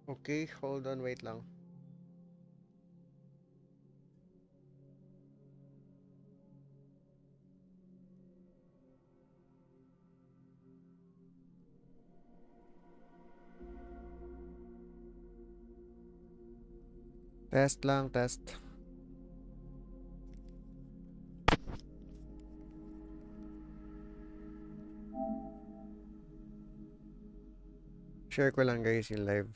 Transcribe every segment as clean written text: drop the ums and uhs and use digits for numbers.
Okay, hold on, wait lang. Test lang, test. Share ko lang guys yung live.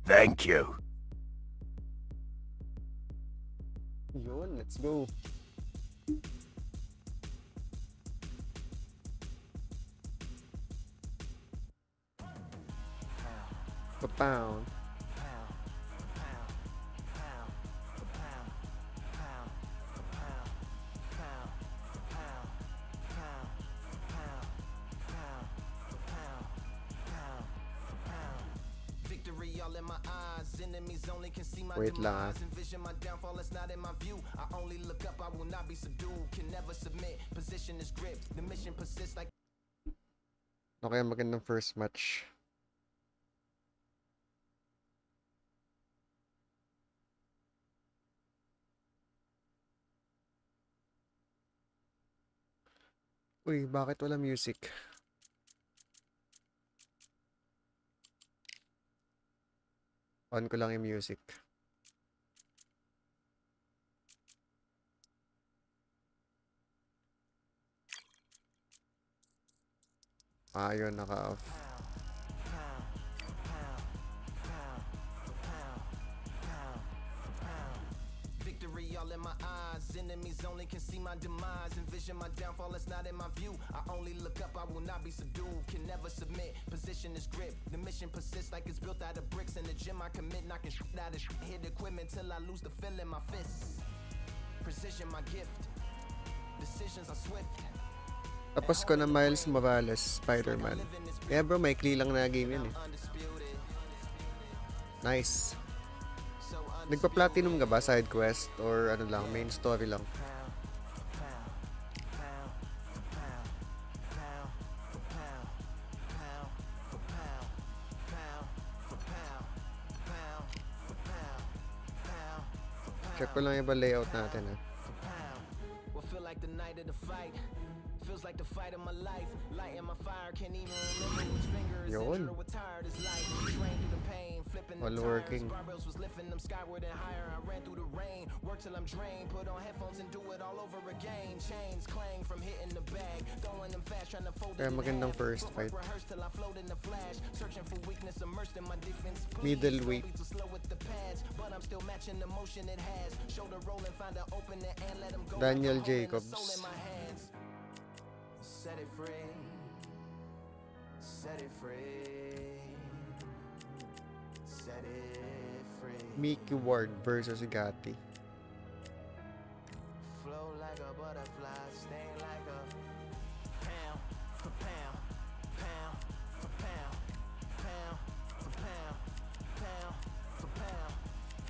Thank you. Yun, let's go. Pa-pound. Wait lang ah. Okay, magandang first match. Uy, bakit wala music? On ko lang yung music. Ah, yun, naka-off. Enemies only can see my demise. Envision my downfall, it's not in my view. I only look up, I will not be subdued. Can never submit, position is grip. The mission persists like it's built out of bricks. In the gym I commit, knocking shit out of shit. Hit equipment till I lose the feel in my fists. Precision my gift. Decisions are swift. Tapos ko na Miles Morales, Spider-Man. Yeah bro, maikli lang na game yun eh. Nice. Nagpa-platinum ka ba side quest or ano lang, main story lang? Check ko lang yung layout natin eh. Feels like the fight of my life. Lighting my fire, can't even remember which fingers. Yun. All working. Barbells was lifting them skyward and higher. I ran through the rain, work till I'm drained. Put on headphones and do it all over again. Chains clang from hitting the bag. Throwing them fast, trying to fold it. Kaya magandang first fight. Searching for weakness, immersed in my defense. Middleweight. But I'm still matching the motion it has. Shoulder roll and find an opening and let him go. Daniel Jacobs. Set it free, set it free, set it free. Mickey Ward versus Gatti. Flow like a butterfly, sting like a pound for pound, pound for pound, pound for pound, pound for pound,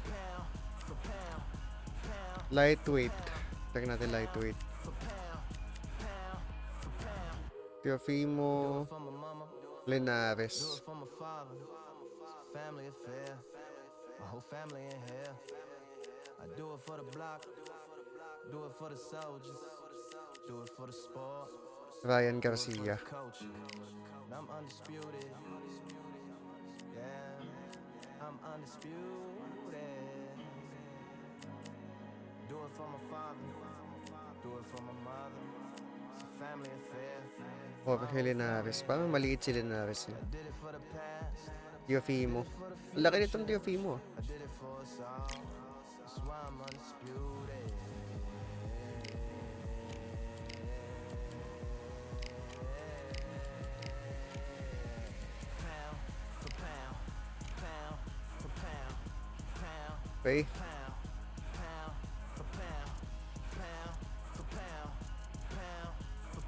pound for pound, pound. Lightweight. Check natin lightweight. Teofimo Linares. Family affair. My whole family in here. I do it for the block. Do it for the soldiers. Do it for the sport. Ryan Garcia. I'm undisputed. Yeah, I'm undisputed. Do it for my father. Do it for my mother. It's a family affair. Jorge Linares. Parang maliit si Linares. Teofimo. Ang laki nitong Teofimo. Okay.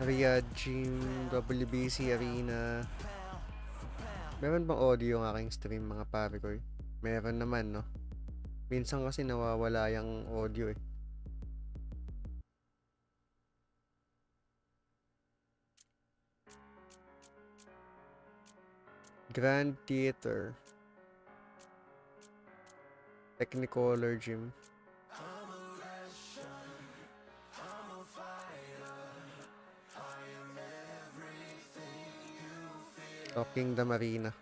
Riyadh Gym, WBC Arena. Meron bang audio ang aking stream mga pare ko? Meron naman, no? Minsan kasi nawawala yung audio eh. Grand Theater. Technicolor Gym. Talking the Marina.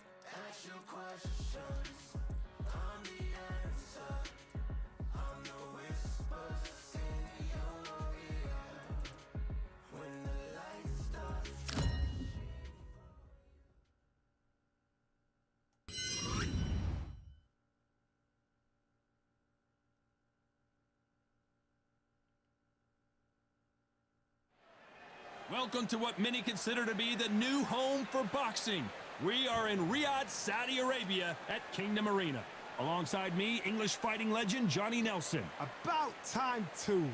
Welcome to what many consider to be the new home for boxing. We are in Riyadh, Saudi Arabia at Kingdom Arena. Alongside me, English fighting legend Johnny Nelson. About time too.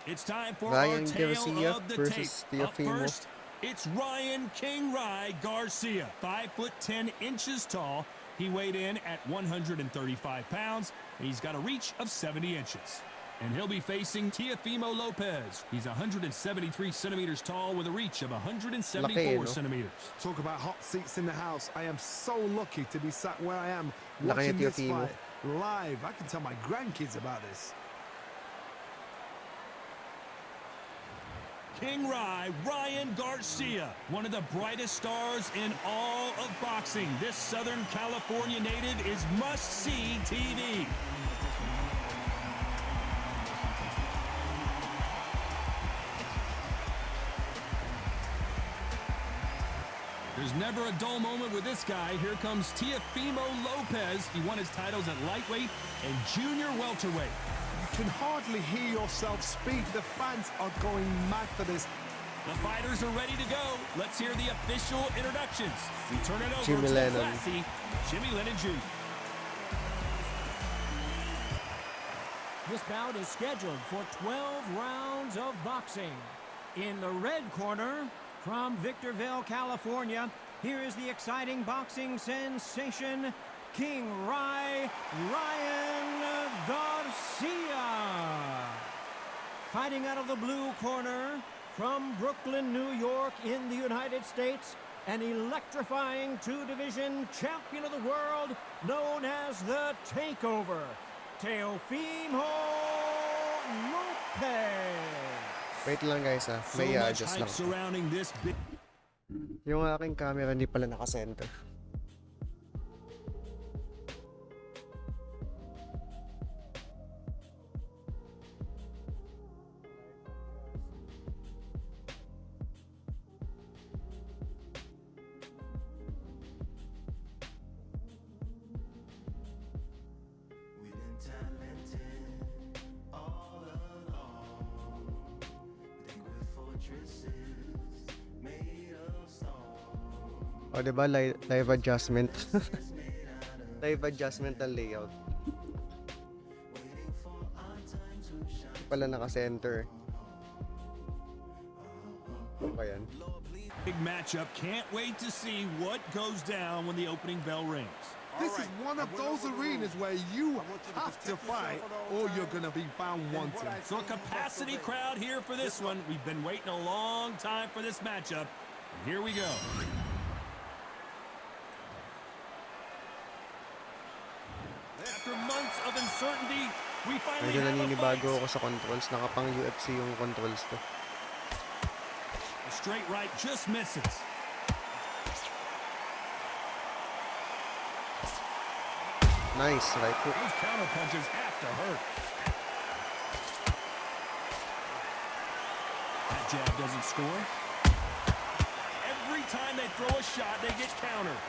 It's time for Ryan our tale Garcia of the versus tape. Up Teofimo. first, it's Ryan King Rai Garcia, 5'10" tall. He weighed in at 135 pounds. He's got a reach of 70 inches. And he'll be facing Teofimo Lopez. He's 173 centimeters tall with a reach of 174 Laki, no? centimeters. Talk about hot seats in the house. I am so lucky to be sat where I am Laki watching ni this Teofimo. fight live. I can tell my grandkids about this. King Rai, Ryan Garcia, one of the brightest stars in all of boxing. This Southern California native is must-see TV. There's never a dull moment with this guy. Here comes Teofimo Lopez. He won his titles at lightweight and junior welterweight. You can hardly hear yourself speak. The fans are going mad for this. The fighters are ready to go. Let's hear the official introductions. We turn it over Jimmy to Lennon. the classy Jimmy Lennon Jr. This bout is scheduled for 12 rounds of boxing. In the red corner, from Victorville, California, here is the exciting boxing sensation, King Rai, Ryan Garcia. Fighting out of the blue corner, from Brooklyn, New York, in the United States, an electrifying two-division champion of the world known as the Takeover, Teofimo Lopez. Wait lang guys ah. So May much adjust hype lang. surrounding this big. Yung aking camera hindi pala naka-center. O diba live adjustment. Live adjustment ng layout. Hindi pala naka-center. Ano ba yan? Big matchup. Can't wait to see what goes down when the opening bell rings. This is one of those arenas where you have to fight or you're going to be found wanting. So a capacity crowd here for this one. We've been waiting a long time for this matchup. And here we go. After months of uncertainty, we finally Medyo have a naninibago fight. ako sa controls. Nakapang UFC yung controls ko. A straight right just misses. Nice, right hook. Those counter punches have to hurt. That jab doesn't score. Every time they throw a shot, they get countered.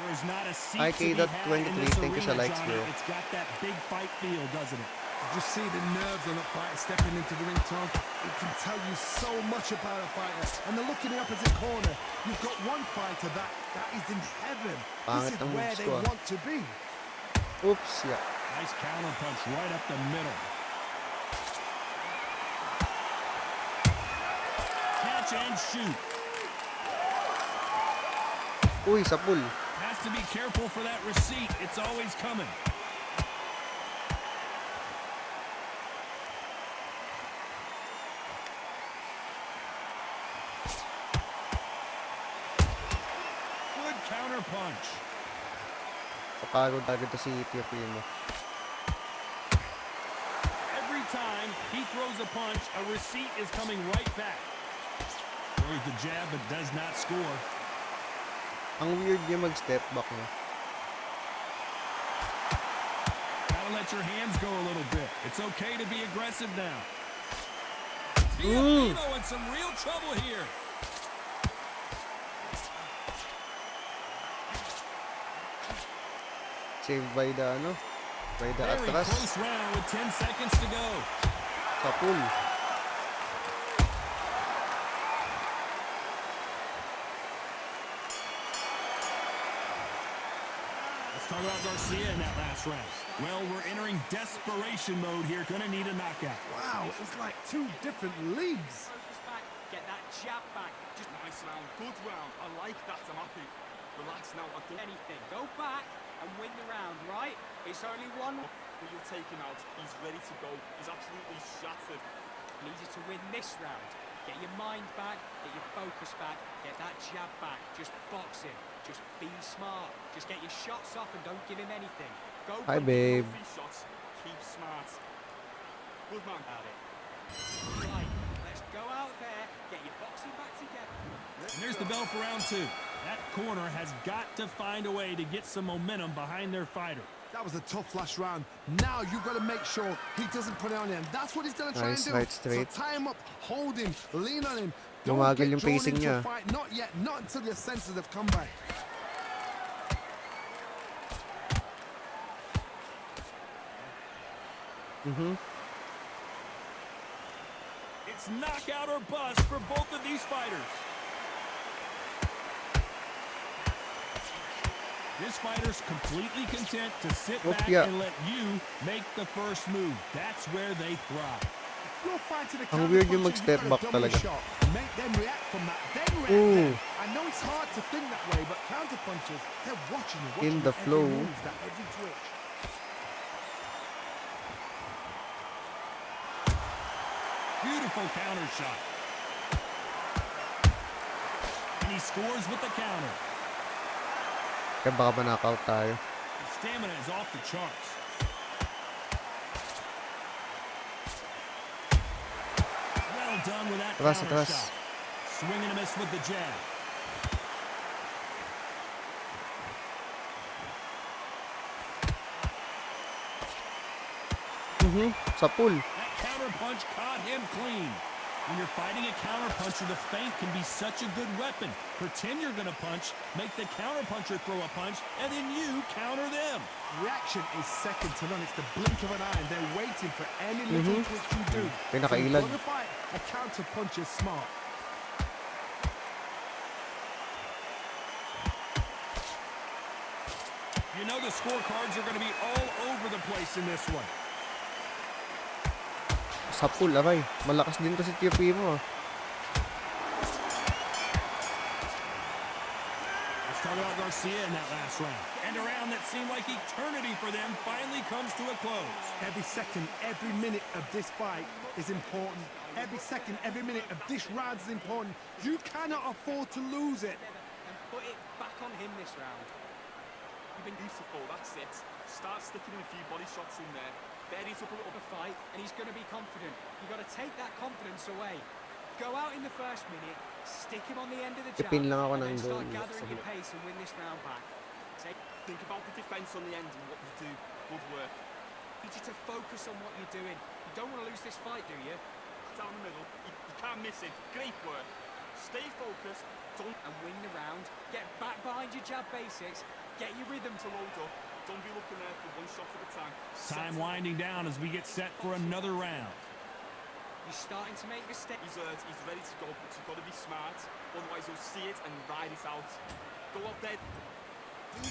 There's not a seat to be had in this IK.23, thank you sa arena, likes, Johnny. bro. It's got that big fight feel, doesn't it? You just see the nerves on a fighter stepping into the ring, Tom. It can tell you so much about a fighter. And the look in the opposite corner, you've got one fighter that is in heaven. Pangit This is ang where moves they ko, ah. want to be. Oops, yeah. Nice counter punch right up the middle. Catch and shoot. Uy, sa pool. Pass to be careful for that receipt. It's always coming. Good counter punch. Papagod agad to si Teofimo. Every time he throws a punch, a receipt is coming right back. Throws the jab but does not score. Ang weird niya mag-step back niya. Gotta let your hands go a little bit. It's okay to be aggressive now. Mm. Teofimo in some real trouble here. Saved by the by the Very atras. close round with 10 seconds to go. Sa pool. Let's talk about Garcia in that last round. Well, we're entering desperation mode here. Gonna need a knockout. Wow, it was like two different leagues. Focus back. Get that jab back. Just Nice round, good round. I like that. I'm happy. Relax now. I've done anything. Go back and win the round, right? It's only one. But you'll take him out. He's ready to go. He's absolutely shattered. Need you to win this round. Get your mind back, get your focus back, get that jab back. Just box him. Just be smart. Just get your shots off and don't give him anything. Go Hi, babe. Three shots. Keep smart. Good man. about it. Right, let's go out there, get your boxing back together. And there's the bell for round 2. That corner has got to find a way to get some momentum behind their fighter. That was a tough last round. Now you've got to make sure he doesn't put it on him. That's what he's going to try Nice, and do. right straight. So tie him up, hold him, lean on him. Don't Lumagal get yung drawn pacing into a niya. fight. Not yet. Not until your senses have come back. It's knockout or bust for both of these fighters. This fighter's completely content to sit back yeah. and let you make the first move. That's where they thrive. You're fighting a Ang weird yung counter-puncher, mag-step you've back got to double talaga. shot. Make them react from that. Then react Ooh. then. I know it's hard to think that way, but counter-punchers, they're watching you. In Watching the every flow. move, that every twitch. Beautiful counter shot. And he scores with the counter. Kaya baka ma-knockout tayo. His stamina is off the charts. Well done with that Atras, counter atras. shot. Swing and a miss with the jab. Sa pool. That counter punch caught him clean. When you're fighting a counter puncher, the feint can be such a good weapon. Pretend you're going to punch, make the counter puncher throw a punch, and then you counter them. Reaction is second to none. It's the blink of an eye, and they're waiting for any little twitch you do. Pinakailag. So you've got to fight a counter puncher smart. You know the scorecards are going to be all over the place in this one. Sa pool, aray. Malakas din to si Teofimo. Let's talk about Garcia in that last round. And a round that seemed like eternity for them finally comes to a close. Every second, every minute of this fight is important. Every second, every minute of this round is important. You cannot afford to lose it. And put it back on him this round. You've been beautiful. That's it. Start sticking in a few body shots in there. Bury it up a little bit. Fight, and he's going to be confident. You've got to take that confidence away. Go out in the first minute, stick him on the end of the jab, Ipin lang ako and ng then start goal. gathering your pace and win this round back. Think about the defense on the end and what you do. Good work. Need you to focus on what you're doing. You don't want to lose this fight, do you? Down the middle. You can't miss it. Great work. Stay focused. Don't And win the round. Get back behind your jab basics. Get your rhythm to load up. Don't be looking there for one shot at a time. Time winding down as we get set for another round. You're starting to make mistakes. He's ready to go, but you've got to be smart. Otherwise, you'll see it and ride it out. Go up there.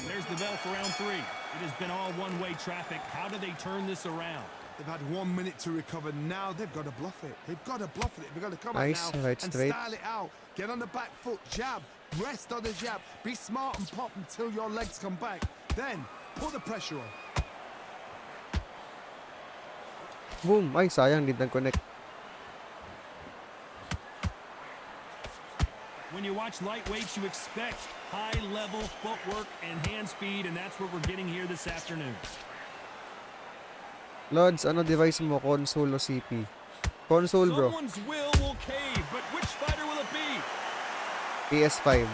There's the bell for round 3. It has been all one-way traffic. How do they turn this around? They've had 1 minute to recover. Now they've got to bluff it. They've got to bluff it. They've got to come Nice, out now right and straight. style it out. Get on the back foot, jab, rest on the jab. Be smart and pop until your legs come back. Then put the pressure on. Boom! Ay, sayang, hindi nag-connect. When you watch lightweights, you expect high-level footwork and hand speed, and that's what we're getting here this afternoon. Lods, ano device mo? Console o CP? Console, bro. Someone's will cave, but which fighter will it be? PS5.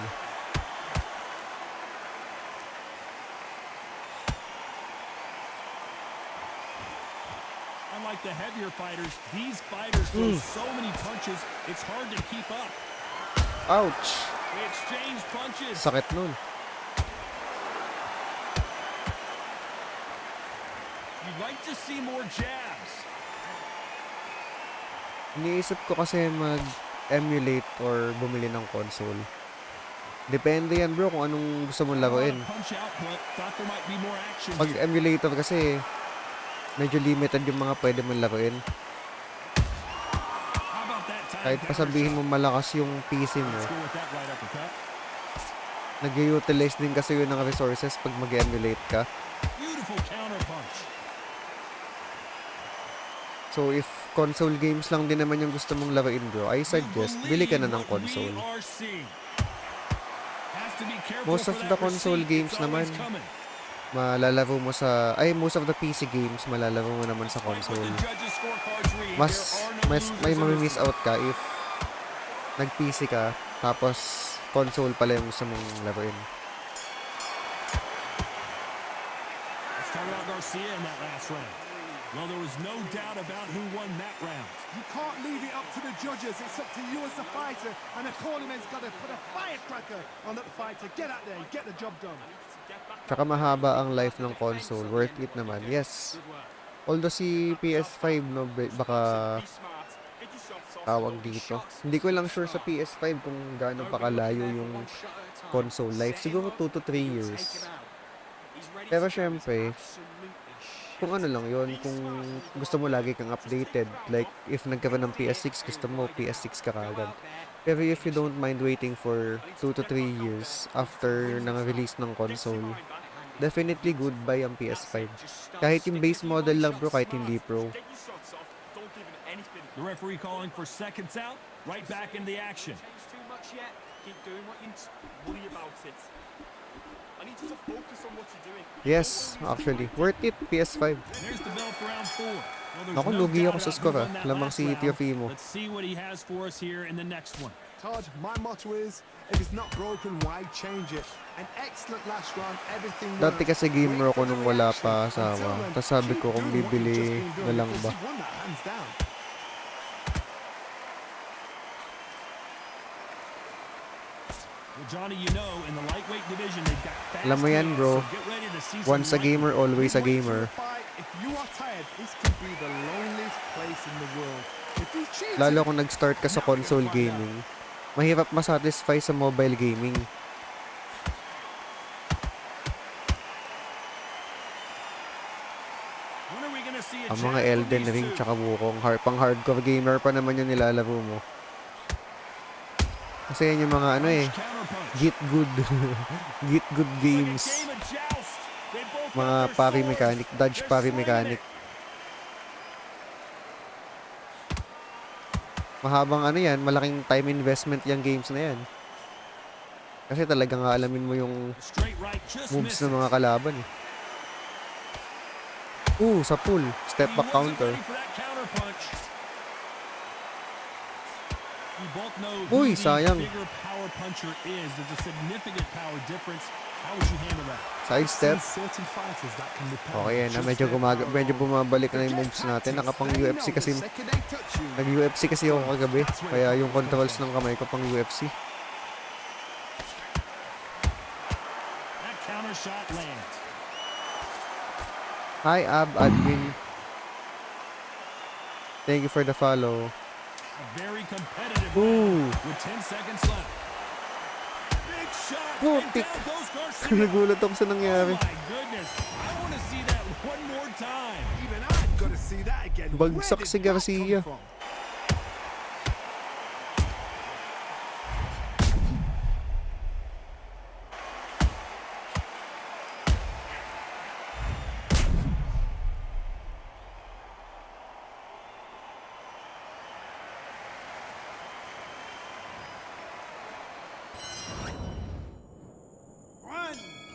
Unlike the heavier fighters, these fighters throw so many punches, it's hard to keep up. Ouch! They exchange punches. Sakit nun. You'd like to see more jabs. Iniisip ko kasi mag-emulate or bumili ng console. Depende yan, bro, kung anong gusto mong laruin. Punch output, thought there might be more action. Pag emulator kasi, medyo limited yung mga pwede mong laruin. How about that time Kahit pa sabihin mo malakas yung PC mo, Let's go with that right uppercut. nag-utilize din kasi yun ng resources pag mag-emulate ka. Beautiful counter punch. So if console games lang din naman yung gusto mong laruin, bro, I suggest bili ka na ng console. Most of the console games naman, malalaro mo sa, most of the PC games malalaro mo naman sa console. Mas may mamimiss out ka if nag-PC ka, tapos console pala yung gusto mong laruin. Let's talk about Garcia in that last round. Well, there was no doubt about who won that round. You can't leave it up to the judges. It's up to you as the fighter. And the cornerman's got to put a firecracker on that fighter. Get out there and get the job done. Tsaka mahaba ang life ng console, worth it naman, yes. Although si PS5, no, baka tawag dito. Hindi ko lang sure sa PS5 kung gaano pa kalayo yung console life. Siguro 2 to 3 years. Pero syempre, kung ano lang yun, kung gusto mo lagi kang updated, like if nagkaroon ng PS6, gusto mo PS6 ka kagad. Pero if you don't mind waiting for 2 to 3 years after nang release ng console, definitely goodbye ang PS5. Kahit yung base model lang, bro, kahit hindi pro. The referee calling for seconds out, right back in the action. Too much yet. Keep doing what you worry about it. I need you to focus on what you're doing. Yes, actually, worth it, PS5. There's the bell for round 4. Well, there's Ako, no lugi doubt ako sa about score, who won that lamang last si round. Teofimo. Let's see what he has for us here in the next one. Todd, my motto is, if it's not broken, why change it? An excellent last round, everything Dati worked. kasi gamer Wait ako for the nung wala reaction. pa asawa. Until then, Tapos sabi keep ko kung doing what you've bibili just been doing, na lang because ba. you won that hands down. Well, Johnny, you know, in the lightweight division, they've got fast Alam mo yan, hands, bro. so get ready to see some Once a gamer, always a gamer. If you are tired, this could be the loneliest place in the world. If you cheat, Lalo kung nag-start ka sa console gaming, mahirap masatisfy sa mobile gaming. When are we gonna see a Ang mga jab from Elden these Ring two? tsaka Wukong, pang hardcore gamer pa naman yung nilalaro mo. Kasi yan yung mga ano eh, Counterpunch. get good. Get good Like a games. game of joust. They both got Mga their parry swords. mechanic, dodge They're parry slinging mechanic. it. Mahabang ano yan, malaking time investment yung games na yan. Kasi talagang alamin mo yung Straight right just moves misses. ng mga kalaban eh. Sa pull. Step He back wasn't counter. ready for that counterpunch. We both know Uy, who the sayang. bigger power puncher is. There's a significant power difference. How would you handle that? Side step. certain fighters that can be Okay yan na, medyo bumabalik na yung moves natin. Nakapang UFC kasi, nag-UFC kasi ako kagabi. Kaya yung controls ng kamay ko pang UFC. That counter shot lands. Hi, Admin. Thank you for the follow. A very competitive Ooh. round with 10 seconds left. Big shot. And Putik. down goes Garcia. Nagulat ako sa Oh nangyari. my goodness. I want to see that one more time. Even I've got to See that again. Bagsak si Garcia.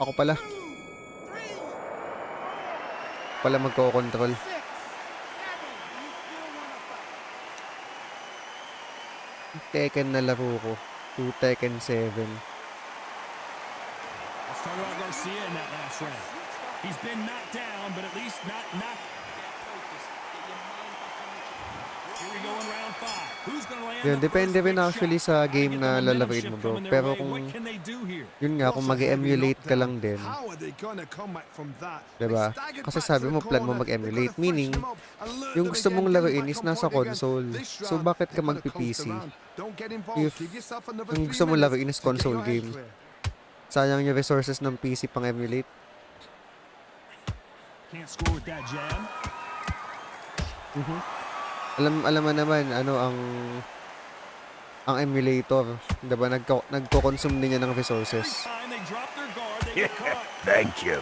Ako pala. Pala magko-control. Tekken na laro ko. 2 Tekken 7. Let's talk about Garcia in that last round. He's been knocked down, but at least not knocked. Here we go in round 5. Who's gonna land Yun, the depende first rin big actually shot? sa Gotta game get na the momentum lalaruin shift mo, bro. coming their Pero way. kung, What can they do here? yun nga, kung mag-emulate ka lang din, How are they gonna come back from that? diba? Kasi sabi mo, plan mo mag-emulate. Meaning, yung gusto mong laruin is nasa console. So, bakit ka mag-PC? If yung gusto mong laruin is console game, sayang yung resources ng PC pang emulate. Can't score with that jab. Alam mo naman, ano ang emulator, diba? Nagko-consume din yan ng resources. Time they drop their guard, they get caught. Thank you.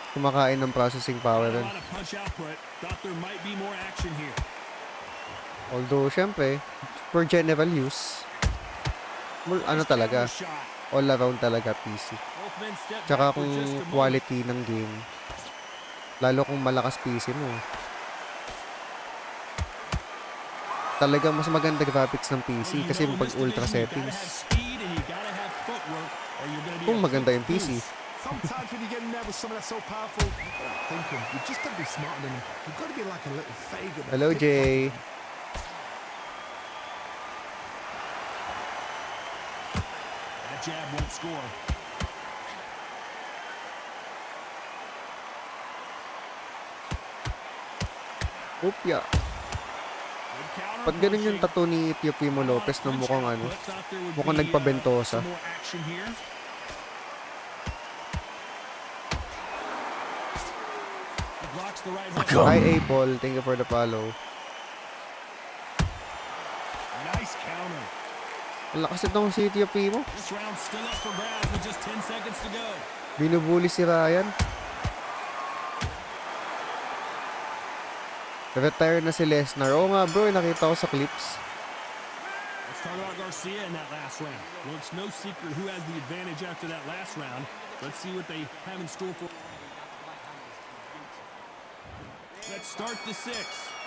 Kumakain ng processing power Not a rin. lot of punch output. Thought there might be more action here. Although, syempre, for general use, ano talaga, Shot. all around talaga PC. Both men step Tsaka back for kung just a moment. quality ng game, lalo kung malakas PC mo, talagang mas maganda graphics ng PC kasi pag ultra settings. Kung maganda yung PC. Sometimes when you get in there with someone that's so powerful, you've got to think him. You've just got to be smarter than him. You've got to be like a little faggot. Hello, Jay. That jab won't score. Upya. Good counter Pag ganun yung punching. tattoo ni Teofimo Lopez na mukhang ano, mukhang nagpabentosa. Some more action here. He blocks the right hook. Hi, Apple. Thank you for the follow. Nice counter. Ang lakas itong si Teofimo. This round's still up for grabs with just 10 seconds to go. Binubuli si Ryan. Retire na si Lesnar. Oo nga bro, nakita ko sa clips. Let's talk about Garcia in that last round. Well, it's no secret who has the advantage after that last round. Let's see what they have in store for. Let's start the 6.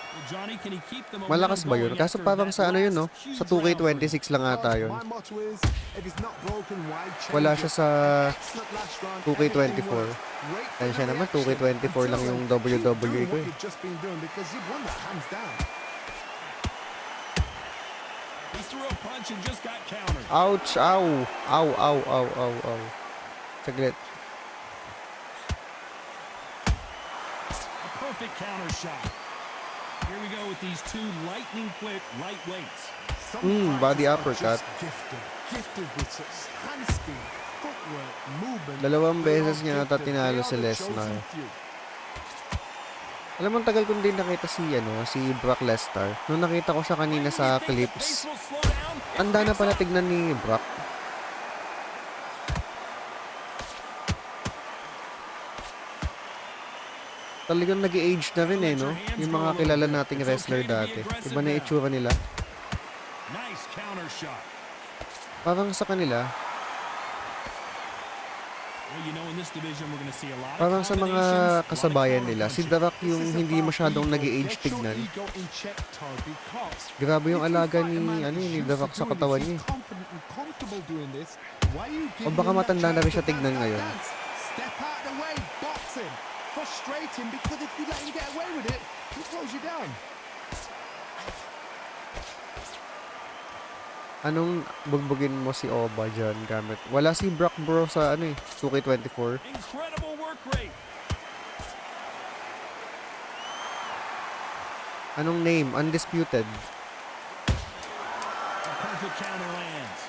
Well, Johnny, can he keep the momentum Malakas ba yun? going Kaso after parang that sa ano yun, no? last huge Sa round for him? 2K26 lang ata yun. My motto is, if it's not broken, why change Wala it? siya sa Excellent last round, 2K24. everything works. Wait for Ayun siya the naman, reaction. 2K24 lang Until yung then, keep WWE doing ko what eh. you've just been doing because you've won that hands down. He threw a punch and just got countered. Ouch! Ow! Ow! Ow! Ow! Ow! Ow! Saglit. A perfect counter shot. Here we go with these two lightning quick lightweights. Some body fighters are uppercut. just gifted with such hand speed, footwork, movement. Dalawang They're beses all niya nata gifted. tinalo They si are the Lesnar. chosen few. Alam mo, tagal kong din nakita si Brock Lesnar. Nung nakita ko siya kanina sa The pace clips, will slow down. tanda na pala tignan ni Brock. Talagang nag-age na rin eh, no? Yung mga kilala nating wrestler dati. Iba na itsura nila. Nice counter shot. Parang sa kanila, Well, you know, in this division, we're going to see a lot of parang sa mga combinations, a lot of kasabayan counter nila, si punching. The Rock This yung is hindi about masyadong ego. nag-age Get your tignan. ego in check, Tar, because Grabe yung if you alaga fight a ni, man ano who's yun, ni used The to Rock sa doing katawan this, niya. he's confident and comfortable doing this, why you O giving baka him that matanda na chance rin to siya tignan dance that ngayon. dance? Step out of the way, box him, frustrate him, because if you let him get away with it, he throws you down. Anong bugbugin mo si Oba dyan gamit? Wala si Brock bro sa ano eh, 2K24. Incredible work rate. Anong name? Undisputed. A perfect counter lands.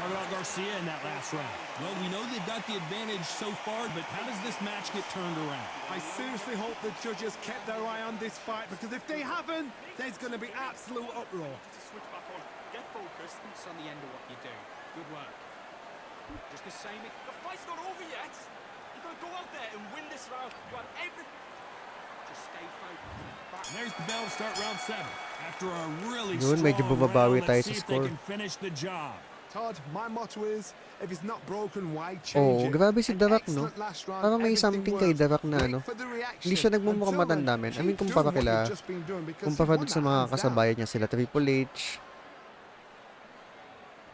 talk about Garcia in that last round. Well, we know they've got the advantage so far, but how does this match get turned around? I seriously hope the judges kept their eye on this fight, because if they haven't, there's going to be absolute uproar. To switch back on, get focused. It's on the end of what you do. Good work. Just the same. The fight's not over yet. You've got to go out there and win this round. You got everything. Just stay focused. And there's the bell to start round 7. After a really Yun, strong medyo bumabawi round, tayo let's sa see if they score. can finish the job. Todd, my motto is, if it's not broken, why change Oh, it? grabe si An Darak, no? excellent last round, Parang may everything something kay works. Darak na, Wait ano, for the reaction. hindi siya nagmumukhang Until matanda, then, men. I mean, keep kumpara doing what kila, you've just been doing, because kumpara you've dun won sa that mga hands down. kasabayan niya sila, Triple H.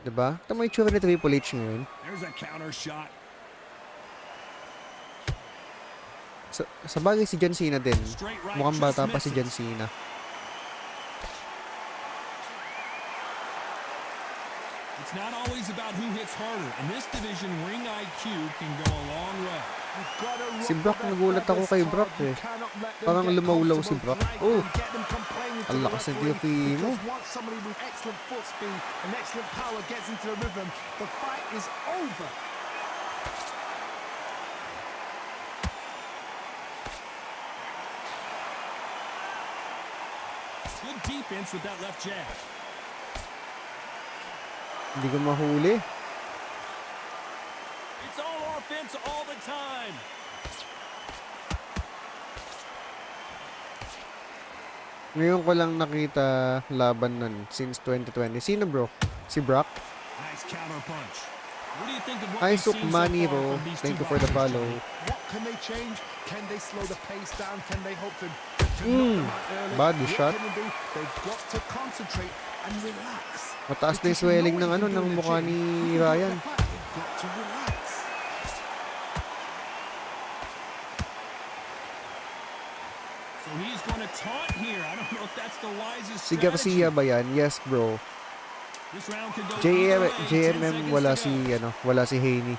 Diba? Tama yung tsura ni Triple H ngayon. There's a counter shot. Sa bagay si John Cena din. Straight right, Mukhang just bata pa si misses. John Cena. It's not always about who hits harder. In this division, ring IQ can go a long way. You've gotta Si rock Brock, their nagulat ako feathers, kay Todd. Brock, You eh. cannot let them Parang get lumawlaw si comfortable Brock. tonight Oh. and get them complaining to Ang the lakas ng referee, TFE mo. because once somebody with excellent foot speed and excellent power gets into the rhythm, the fight is over. Good defense with that left jab. Hindi ko mahuli. It's all offense all the time. Ngayon ko lang nakita laban nun since 2020. Sino bro? Si Brock? Nice counter punch. What do you think of what Hi, we've seen so far Sukmaniro. from these Thank two you for the fighters, follow. Johnny? What can they change? Can they slow the pace down? Can they hope to knock them out early? Body What shot. can they do? They've got to concentrate and relax. Mataas na yung Because you know swelling what ng you ano can do ng in the mukha gym. ni You can do it in Ryan. the fight. You've got to relax. So he's going to taunt here. I don't know if that's the wisest Si strategy. Garcia ba yan? Yes bro. This round could go either way. 10 JMM seconds wala to si go. wala si Haney.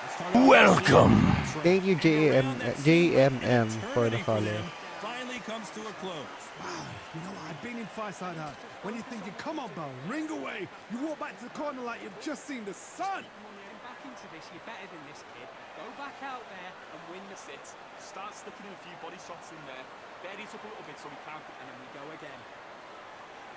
Let's talk about Welcome. Garcia. Thank you JMM for the Eternity follow. them finally comes to a close. Wow, you know what? I've been in fights like that. When you're thinking, come on, Bell, ring away. You walk back to the corner like you've just seen the sun. Get back into this. You're better than this, kid. Go back out there and win the Sit. Start sticking in a few body shots in there. Bury it up a little bit so we can't. and then we go again.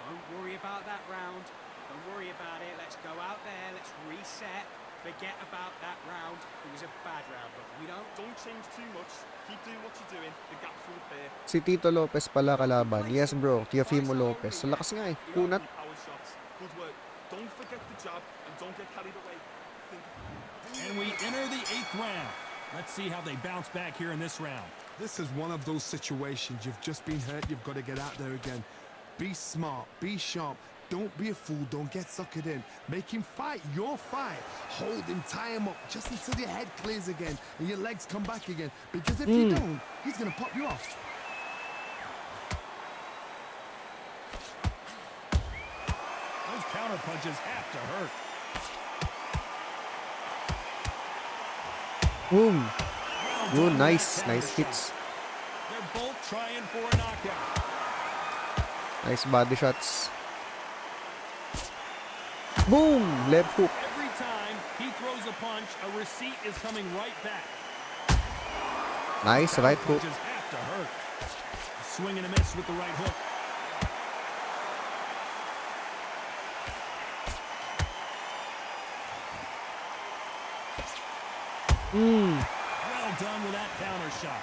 Don't worry about that round. Don't worry about it. Let's go out there. Let's reset. Forget about that round. It was a bad round, but we don't. Don't change too much. Keep doing what you're doing. The gaps will appear. Si Tito Lopez pala kalaban. Yes bro, Teofimo Lopez. Sa lakas nga eh. You Kunat. know, power shots. Good work. Don't forget the jab and don't get carried away. And we enter the 8th round. Let's see how they bounce back here in this round. This is one of those situations. You've just been hurt. You've got to get out there again. Be smart. Be sharp. Don't be a fool. Don't get suckered in. Make him fight your fight. Hold him. Tie him up just until your head clears again and your legs come back again. Because if you don't, he's going to pop you off. Those counter punches have to hurt. Boom. Well Yun, done nice. with that Nice counter hits. shot. They're both trying for a knockout. Nice body shots. Boom! Left hook. Every time he throws a punch, a receipt is coming right back. Nice right hook. Punches have to hurt. A swing and a miss with the right hook. Well done with that counter shot.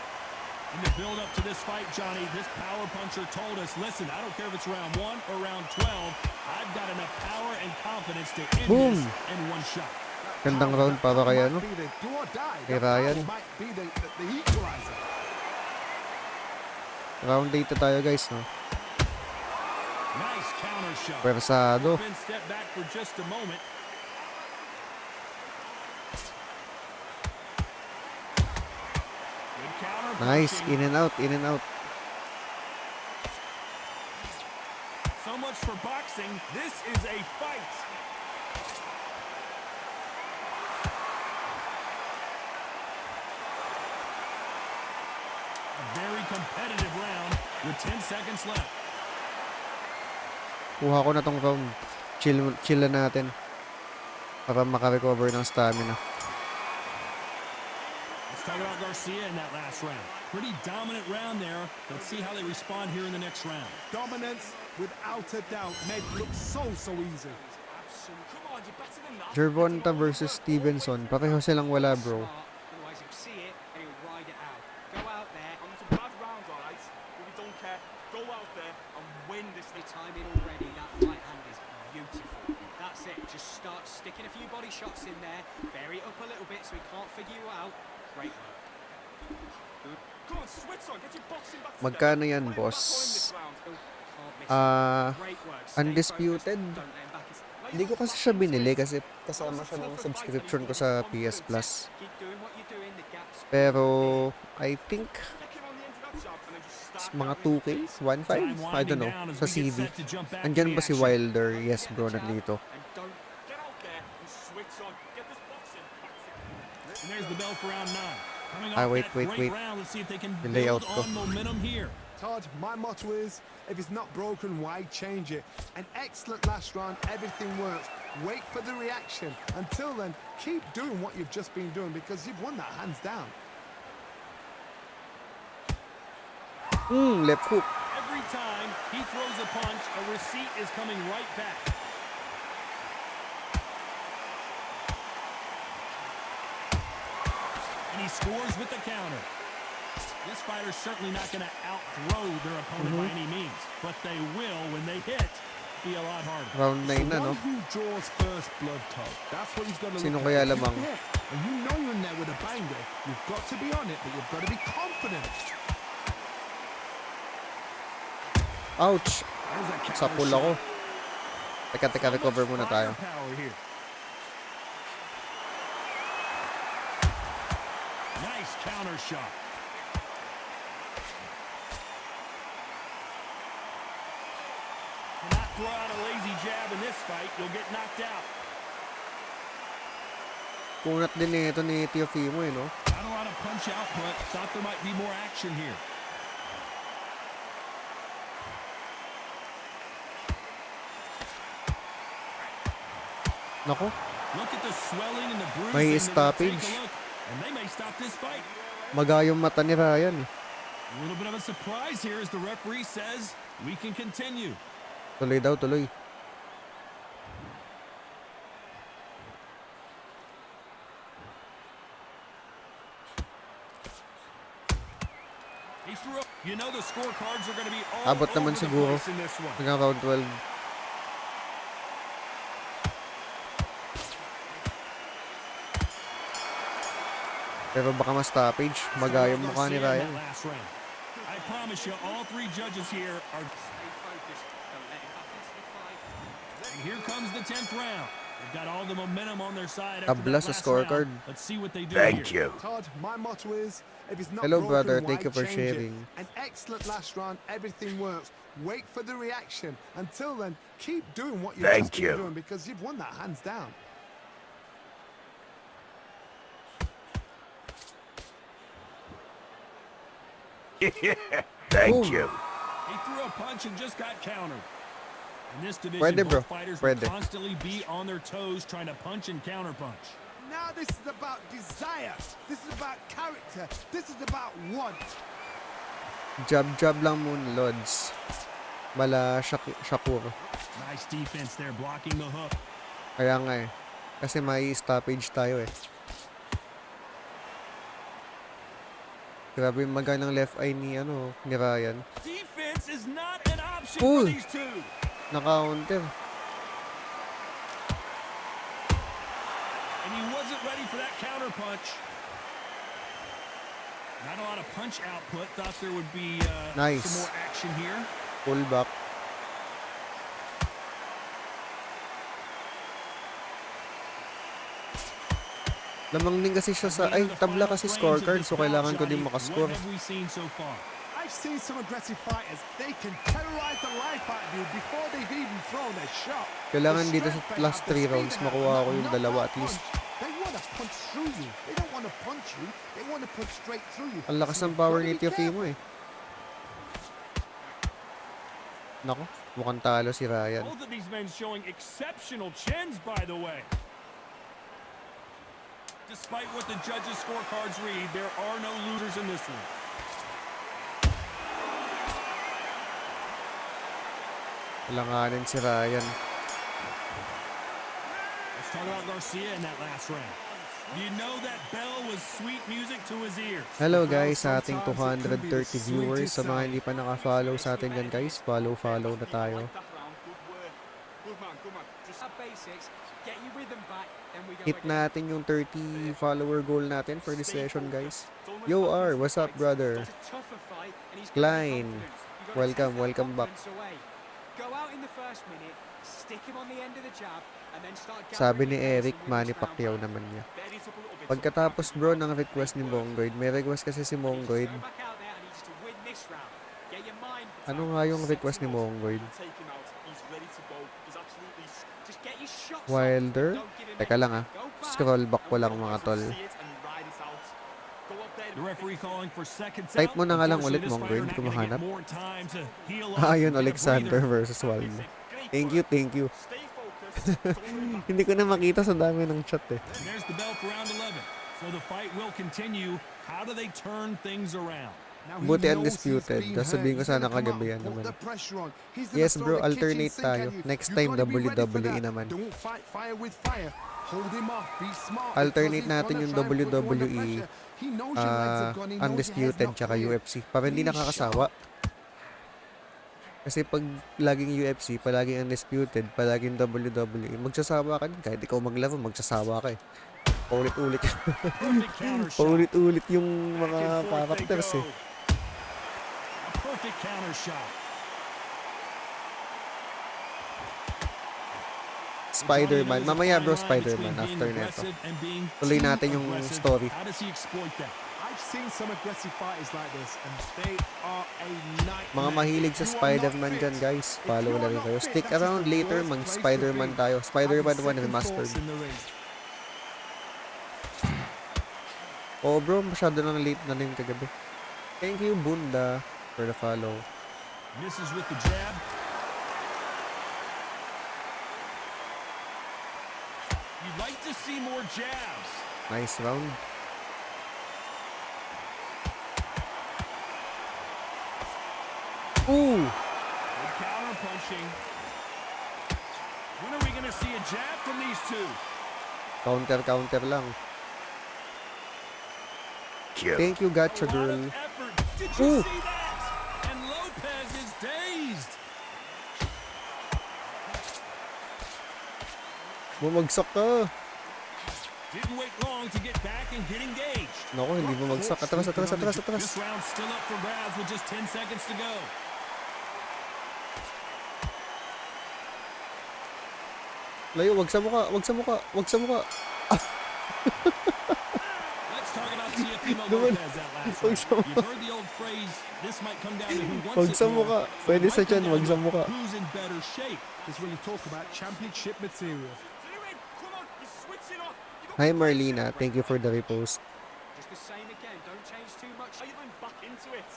In the build up to this fight, Johnny, this power puncher told us, listen, I don't care if it's round 1 or round 12, I've got enough power and confidence to end Boom. this in one shot. Gandang round para kay ano. Might be the do or die. Kay That Ryan. power might be the equalizer. Round 8 na tayo guys, no? Nice counter shot. Pwersado. Been step back for just a moment. Good counter Nice. punching. In and out. In and out. So much for boxing. This is a fight. A very very competitive round with 10 seconds left. Kuha ko na tong round. Chill na natin. Para makarecover ng stamina. Let's talk about Garcia in that last round. Pretty dominant round there. Let's see how they respond here in the next round. Dominance, without a doubt, made it look so easy. Come on, you're better than that. Gervonta versus Stevenson. Pareho silang wala, bro. Otherwise, he'll see it and he'll ride it out. Go out there. And it's a bad round, alright? But we don't care. Go out there and win this The thing. timing already. That right hand is beautiful. That's it. Just start sticking a few body shots in there. Vary it up a little bit so he can't figure you out. Great work. Come on, switch on. Get your boxing back together. Magkano yan, Put him back boss? on in this round. Can't miss it. Great work. Stay Undisputed. focused. Don't let him back his... Hindi ko kasi siya binili kasi kasama siya ng subscription ko sa PS Plus. Keep doing what you're doing. The gaps. Pero I think Kick him on the end of that jab and then just start mga going 2K, 1.5, I don't know, sa CV. Andyan ba si Wilder? Yes bro, nandito. And don't get out there and switch on. Get this boxing back together. And there's the bell for round 9. Coming Ah, off wait, that wait, great wait. round, let's see if they can The build layout ko. on momentum here. Todd, my motto is, if it's not broken, why change it? An excellent last round, everything works. Wait for the reaction. Until then, keep doing what you've just been doing because you've won that hands down. Left hook. Every time he throws a punch, a receipt is coming right back. And he scores with the counter. This fighter's certainly not going to out-throw their opponent by any means, but they will, when they hit, be a lot harder. Round 9 na, no? One who draws first blood, Todd. That's what you've got to Sino look kaya at. lamang? You hit, and you know you're in there with a banger. You've got to be on it, but you've got to be confident. Ouch! There's a counter Sapul shot. ako. Teka, recover muna tayo. Firepower here. Nice counter shot. Cannot throw out a lazy jab in this fight. You'll get knocked out. Kunat din ito ni Teofimo, eh, no? Not a lot of punch output. Thought there might be more action here. Nako, Look at the swelling and the bruising. May They're gonna take a stoppage. look, and they may stop this fight. maga yung mata ni Ryan. A little bit of a surprise here as the referee says we can continue. Tuloy daw, tuloy. He threw up. You know the scorecards are going to be all Abot naman over the siguro. place in this one. Hanggang round 12. Pero baka ma-stoppage. Maga yung mukha ni Garcia in Ryan. that last round. I promise you, all three judges here are. Stay focused. Don't let him back into the fight. And here comes the 10th round. They've got all the momentum on their side. Tabla After that sa last scorecard. round. Let's see what they do Thank here. you. Todd, my motto is, if it's not Hello, broken, brother. why Thank you for change sharing. It? An excellent last round, everything works. Wait for the reaction. Until then, keep doing what you've Thank just been you. doing because you've won that hands down. Thank Boom. you. He threw a punch and just got countered. In this division, Pwede, bro. both fighters Pwede. will constantly be on their toes trying to punch and counterpunch. Now this is about desire. This is about character. This is about want. Jab lang muna, Lods. Mala Shakur. Nice defense there, blocking the hook. Kaya nga eh. Kasi may stoppage tayo eh. Grabe yung maga ng left eye ni Ryan. Defense is not an option Ooh. for these two. Naka-counter. And he wasn't ready for that counter punch. Not a lot of punch output. Thought there would be Nice. some more action here. Pull back. Lamang din kasi siya sa... Ay, tabla kasi scorecard. So, kailangan ko din makascore. What have we seen so far? I've seen some aggressive fighters. They can terrorize the life out of you before they've even thrown a shot. Kailangan The dito sa strength they last have, the 3 speed rounds they have, makuha ko yung not dalawa one at least. punch. They want to punch through you. They don't want to punch you. They want to punch straight through you. Ang lakas So ng you've power got to ni be Teofimo careful. eh. Nako, mukhang talo si Ryan. Both of these men showing exceptional chins, by the way. Despite what the judges' scorecards read, there are no losers in this one. Langanin si Ryan. Let's talk about Garcia in that last round. You know that bell was sweet music to his ears. Hello guys, sa ating 230 viewers. Sa mga hindi pa naka-follow sa atin dyan guys, follow na tayo. Hit natin yung 30 follower goal natin for this session guys. Yo R, what's up brother? Klein, welcome back. Sabi ni Eric, Manny Pacquiao naman niya. Pagkatapos bro ng request ni Mongoid, may request kasi si Mongoid. Ano nga yung request ni Mongoid? Wilder? Teka lang scroll back ko lang mga tol. Type mo na nga lang ulit Mongoid, hindi ko mahanap. Ayun, Alexander versus Waldo. Thank you. Hindi ko na makita sa dami ng chat eh. There's the bell for round 11. So the fight will continue. How do they turn things around? Buti undisputed. Sabihin ko sana kagabi yan naman. Yes bro, alternate tayo. Next time WWE naman. Alternate natin yung WWE, undisputed tsaka UFC. Para hindi nakakasawa. Kasi pag laging UFC, palaging undisputed, palaging WWE, magsasawa ka din. Kahit ikaw maglaro, magsasawa ka eh. Paulit-ulit. Paulit-ulit yung mga characters eh. Perfect counter shot. Spider-Man. Mamaya bro, Spider-Man after neto. Tuloy natin yung story. How does he exploit that? I've seen some aggressive fighters like this and they are a nightmare. Mga mahilig sa Spider-Man dyan guys, follow na rin kayo. Stick around later, mag-Spider-Man tayo. Spider-Man 1 Remastered. Oh bro, masyado nang late na rin kagabi. Thank you Bunda for the follow. Misses with the jab. You'd like to see more jabs. Nice round. Ooh! Good counter punching. When are we going to see a jab from these two? Counter lang. Kill. Thank you, Gotcha Girl. Did you see that? And Lopez is dazed. Bumagsak ka. Didn't wait long to get back and get engaged. Naku, hindi bumagsak. Atras. This round's still up for grabs with just 10 seconds to go. Layo, wag sa mukha. Let's talk about Teofimo Lopez that last round. You've heard the old phrase, this might come down to who Wag wants sa it more. mukha. Pwede sa tiyan, wag sa mukha. Who's in better shape? Is when you talk about championship material. Come on, you switch it off. Hi Marlena, thank you for the repost. Just the same again. Don't change too much. Are you going back into it?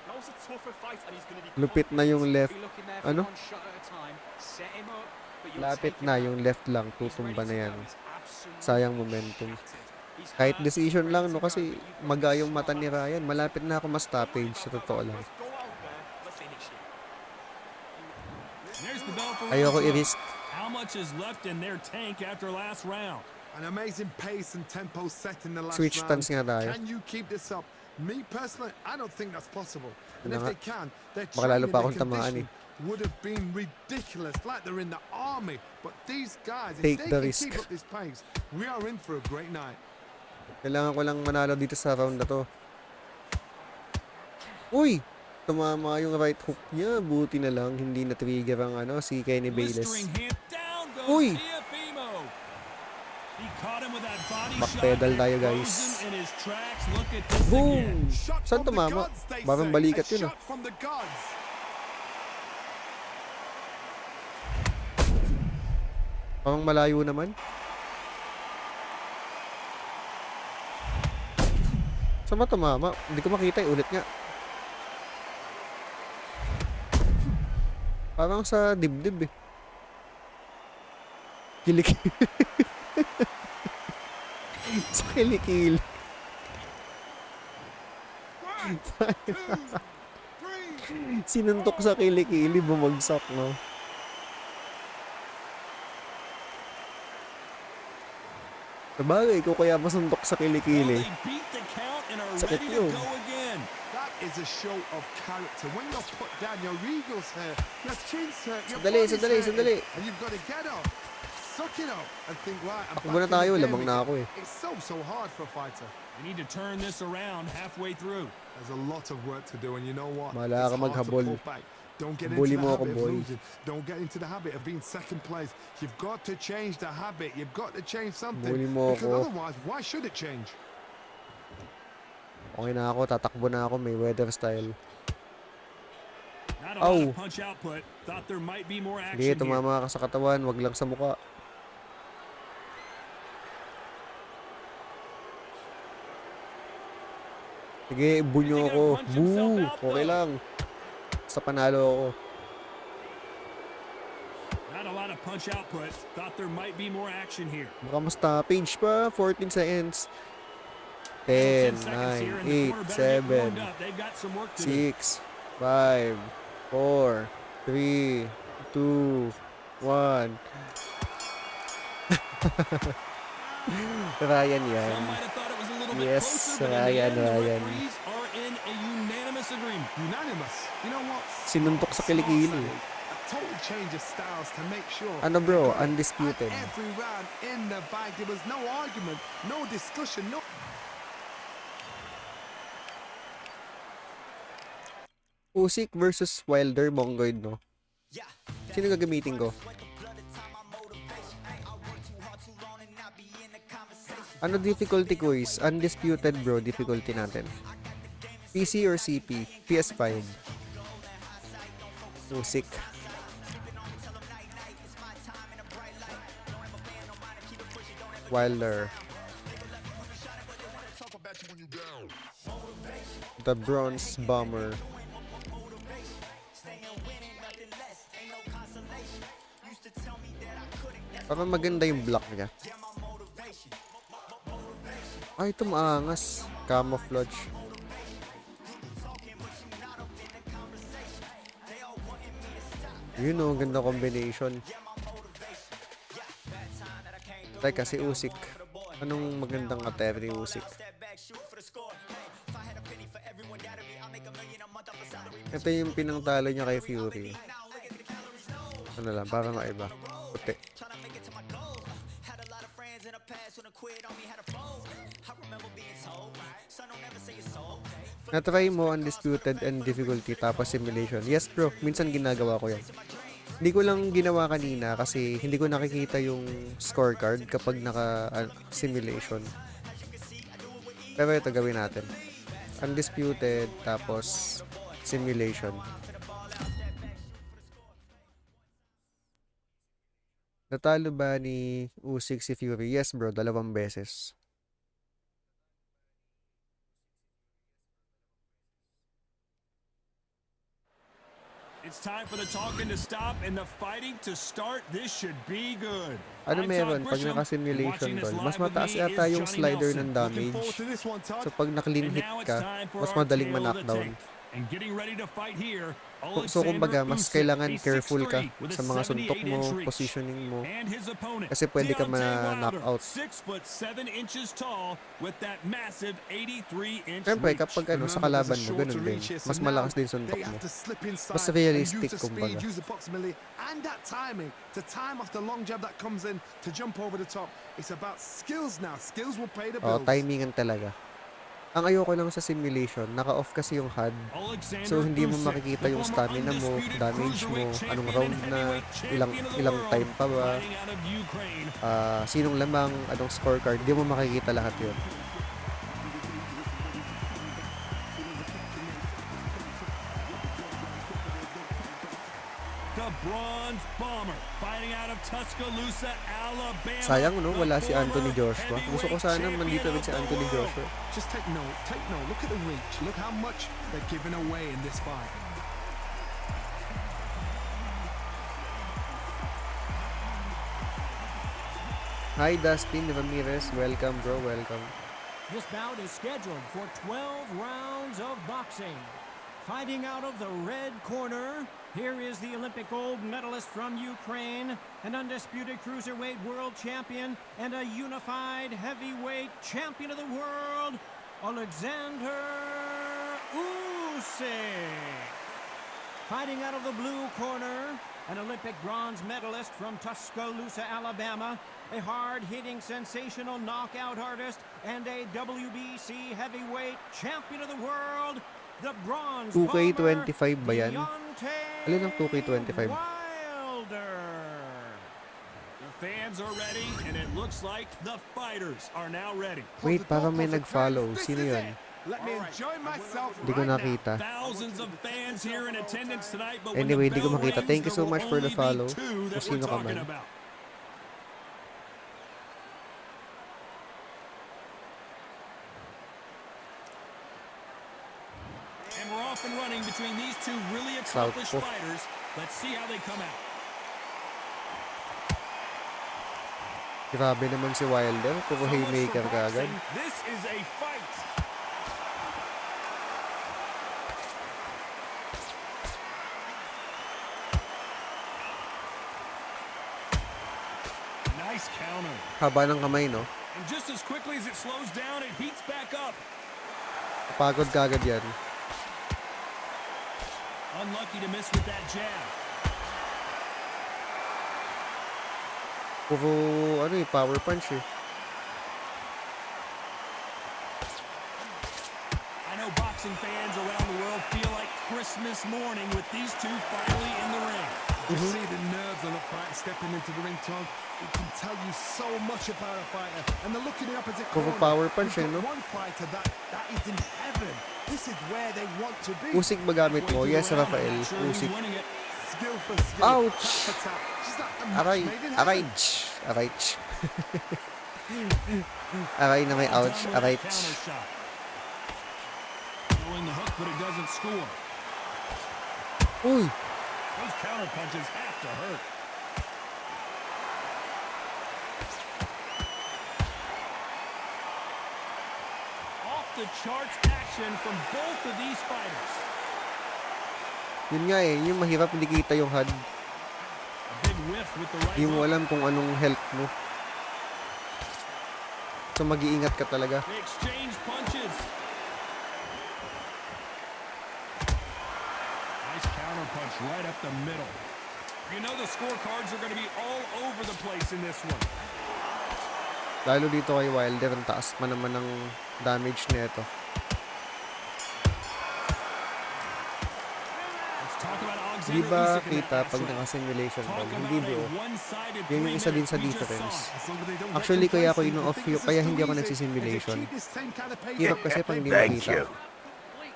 Now's a tougher fight and he's going to be Lupit na yung left. Be looking there for Ano? one shot at a time. Set him up. But you'll Lapit take him na out. yung left lang. Tutumba na yan. He's absolutely Sayang momentum. He's Kahit hurt, decision he's lang ready no to go, kasi but you've got maga to yung mata stop ni that. Ryan. Malapit na ako ma-stoppage sa totoo lang. Let's go out there. Let's finish it. There's the bell for Ayoko round 12. i-risk. How much is left in their tank after last round? An amazing pace and tempo set in the last Switch round. stance nga tayo. Can you keep this up? Me personally, I don't think that's possible. And Ano if nga? they can, their Baka lalo training pa and akong tamaan conditioning would have been ridiculous, like they're in the army. But these guys, Take if the they can risk. keep up this pace, we are in for a great night. Kailangan ko lang manalo dito sa round na to. Uy! Tumama yung right hook niya. Buti na lang hindi na-trigger ang si Kenny Bayless. Blistering hand down goes Uy! Teofimo. He caught him with that body Backpedal shot. tayo, guys. Frozen in his tracks. Look at this again. Boom! Shot Saan from the tumama? gods, they Parang say. balikat A yun shot from the gods. Parang malayo naman. Saan ba tumama? Hindi ko makita. Ulit nga. Parang sa dibdib eh. Kilikili. Sa kilikili. Sinuntok sa kilikili, bumagsak, no? Sabagay, ko kaya masuntok sa kilikili. Sakit yun. That is a show of character. When you're put down, your eagles hurt, your chin's hurt, your Sandali, body's sandali, hurting, sandali. and you've got to get up, suck it up, and think, right, I'm Takbo na back in tayo, the game lamang na again. ako eh. It's so hard for a fighter. They need to turn this around halfway through. There's a lot of work to do, and you know what? Mala It's ka hard to maghabol. pull back. Don't get Bully into the mo ako, habit of boy. losing. Don't get into the habit of being second place. You've got to change the habit. You've got to change something. Bully mo Because ako. otherwise, why should it change? Okay na ako, tatakbo na ako, may weather style. Not a lot of punch output. Thought there might be more action Sige, here. tumama ka sa katawan, wag lang sa mukha. Sige, bunyo ako. Boo! Okay lang. Sa panalo ako. Not a lot of punch output. Thought there might be more action here. Baka mas stoppage pa. 14 seconds. 10, 9, 8, 7, 6, 5, 4, 3, 2, 1. Ryan yan. Some might have thought it was a little bit Yes, closer, but in the Ryan, end, the Ryan. referees are in a unanimous agreement. Unanimous. You know what? Sinuntok sa kilikili. A total change of styles to make sure. Ano bro, At undisputed. every round in the bag, there was no argument, no discussion, no. Usyk versus Wilder, Mongoloid, no? Sino gagamitin ko? Ano difficulty quiz? Undisputed bro, difficulty natin. PC or CP? PS5. Usyk. Wilder. The Bronze Bomber. Parang maganda yung block niya. Ay, ito maangas. Camouflage. Yun o, ganda combination. Teka, si Usyk. Anong magandang attempt ni Usyk? Ito yung pinangtalo niya kay Fury. Ano lang, parang maiba. Puti. Na-try mo undisputed and difficulty tapos simulation. Yes bro, minsan ginagawa ko yan. Hindi ko lang ginawa kanina kasi hindi ko nakikita yung scorecard kapag naka-simulation. Pero ito gawin natin. Undisputed tapos simulation. Natalo ba ni Usyk si Fury? Yes bro, 2 beses. It's time for the talking to stop and the fighting to start. This should be good. Ano meron pag naka-simulation tol? Mas mataas yata yung slider ng damage. So pag na-clean hit ka, mas madaling ma-knockdown. And getting ready to fight here. So kumbaga, mas kailangan careful ka sa mga suntok mo, positioning mo. Kasi pwede ka ma-knockout. 6'7" tall with that massive 83-inch Siyempre, reach. kapag ano, sa kalaban mo, ganun din. Mas malakas din suntok mo. Mas realistic, kumbaga. And that timing, to time off the long jab that comes in, to jump over the top. It's about skills now. Skills will pay the Oh, bills. timingan talaga. Ang ayoko lang sa simulation, naka-off kasi yung HUD. So hindi mo makikita yung stamina mo, damage mo, anong round na, ilang time pa ba, sinong lamang, anong scorecard, hindi mo makikita lahat yun. The Bronze Bomber fighting out of Tuscaloosa, Alabama. Sayang no, wala si Anthony Joshua. Gusto ko sana mandito rin si Anthony Joshua. Just take note, look at the reach, look how much they're giving away in this fight. Hi, Dustin Ramirez. Welcome, bro. Welcome. This bout is scheduled for 12 rounds of boxing. Fighting out of the red corner, here is the Olympic gold medalist from Ukraine, an undisputed cruiserweight world champion, and a unified heavyweight champion of the world, Alexander Usyk. Fighting out of the blue corner, an Olympic bronze medalist from Tuscaloosa, Alabama, a hard-hitting, sensational knockout artist, and a WBC heavyweight champion of the world, the bronze 2K25 ba yan? Deontay Alin ang 2K25? Wilder. The fans are ready, and it looks like the fighters are now ready. Wait, parang may nag-follow. Sino yun? Let me enjoy myself Di ko nakita. Thousands of fans here in attendance tonight, but Anyway, when the di ko bell makita. rings, Thank you so there much will for the only be follow. two that Kung sino we're ka talking man. about. And we're off and running between these two really accomplished Southpaw. fighters. Let's see how they come out. Grabe naman si Wilder. Puro So much for haymaker ka agad. boxing. This is a fight. Nice counter. Haba ng kamay, no? And just as quickly as it slows down, it heats back up. Pagod ka agad yan. Unlucky to miss with that jab. Puro, power punch eh. I know boxing fans around the world feel like Christmas morning with these two finally in the ring. You see the nerves on a fighter stepping into the ring, Tom. It can tell you so much about a fighter. And the look in the opposite Puro corner. power punch You've eh, no? got one fighter that is in heaven. This is where they want to be. Usyk ba gamit mo? Yes, Rafael. Sure who's Usyk. winning it. Skill for skill. Ouch! Tap for tap. She's like a match Aray! made in Aray! heaven. Tsh! Aray! Tsh! Aray na may ouch. Done with Aray! that Tsh! counter shot. Throwing the hook, but it doesn't score. Uy! Those counter punches have to hurt. Off the charts action from both of these fighters. Yun nga eh. Yung mahirap hindi kita yung HUD. A big whiff with the right Hindi mo hook. alam kung anong health mo. So mag-iingat ka talaga. They exchange punches. Nice counter punch right up the middle. You know the scorecards are going to be all over the place in this one. Lalo dito kay Wilder, ang taas pa naman ng damage nito. Let's talk about Di Alexander ba Usyk in kita that pag last round. naka-simulation Talk ball? about Hindi bro. a one-sided Yun yung isa din sa 3 minutes we just difference. saw. As long as they don't Actually, get kaya ako complacent, ino-off the thing yung, is kaya just hindi ako too easy. nagsisimulation. If they keep this same kind of pace, Hirap kasi pag hindi Thank makita. you. Right,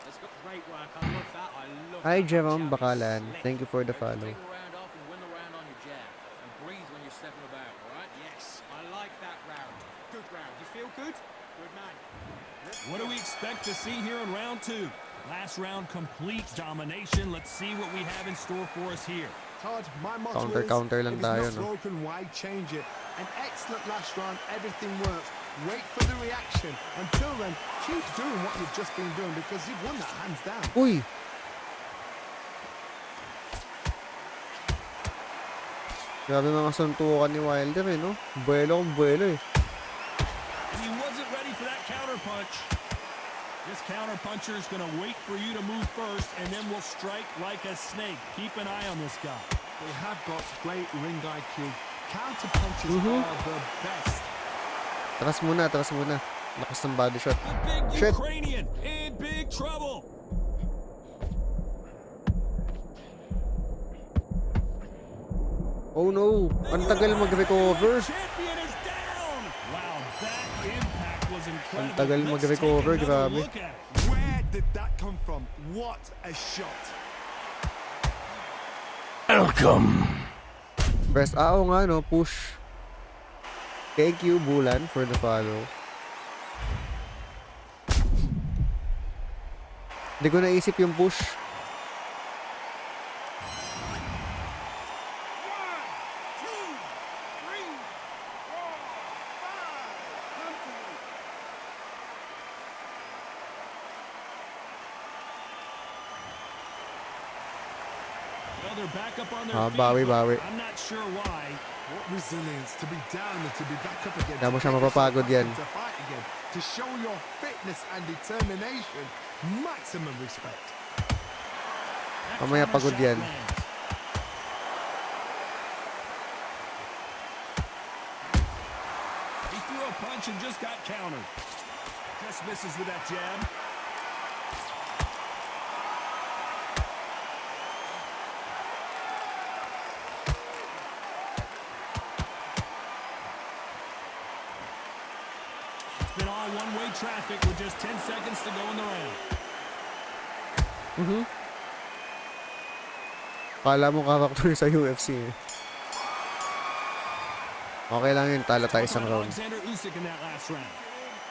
let's go. Great work. I love that. I love Hi that. Jerome Jab is Bakalan. slick. Thank you for the follow. Take a round off and win the round on your jab. And breathe when you're stepping about, all right? Yes, I like that round. Good round. You feel good? Good man. What do we expect to see here in round 2? Last round, complete domination. Let's see what we have in store for us here. Todd, my motto Counter is, lang if tayo, it's no? not broken, why change it? An excellent last round, everything works. Wait for the reaction. Until then, keep doing what you've just been doing because you've won that hands down. Uy! Grabe mga suntukan ni Wilder eh, no? Buwelo kung buwelo eh. And he wasn't ready for that counter punch. This counter puncher is going to wait for you to move first, and then will strike like a snake. Keep an eye on this guy. They have got great ring IQ. Counter punches are the best. Takas muna, takas muna. Lakas ng body shot. The big Shit. Ukrainian in big trouble. Oh no! Ang tagal mag-recover. Champion is down. Wow, that impact was incredible. Ang tagal Let's mag-recover, take another grabe. look at it. Where did that come from? What a shot. Welcome. Press A, oo nga no, push. Thank you, Bulan, for the follow. Hindi ko naisip yung push. they're back up on their feet. Bawi. I'm not sure why. What resilience to be down and to be back up again. Kaya mo siya To take mapapagod yourself yan. back into fight again. To show your fitness and determination. Maximum respect. That Mamaya counter pagod shot yan. lands. He threw a punch and just got countered. Just misses with that jab. It's been all one-way traffic with just 10 seconds to go in the round. Kala mo karakter sa UFC eh. Okay lang yun, talo tayo isang round. Alexander Usyk in that last round.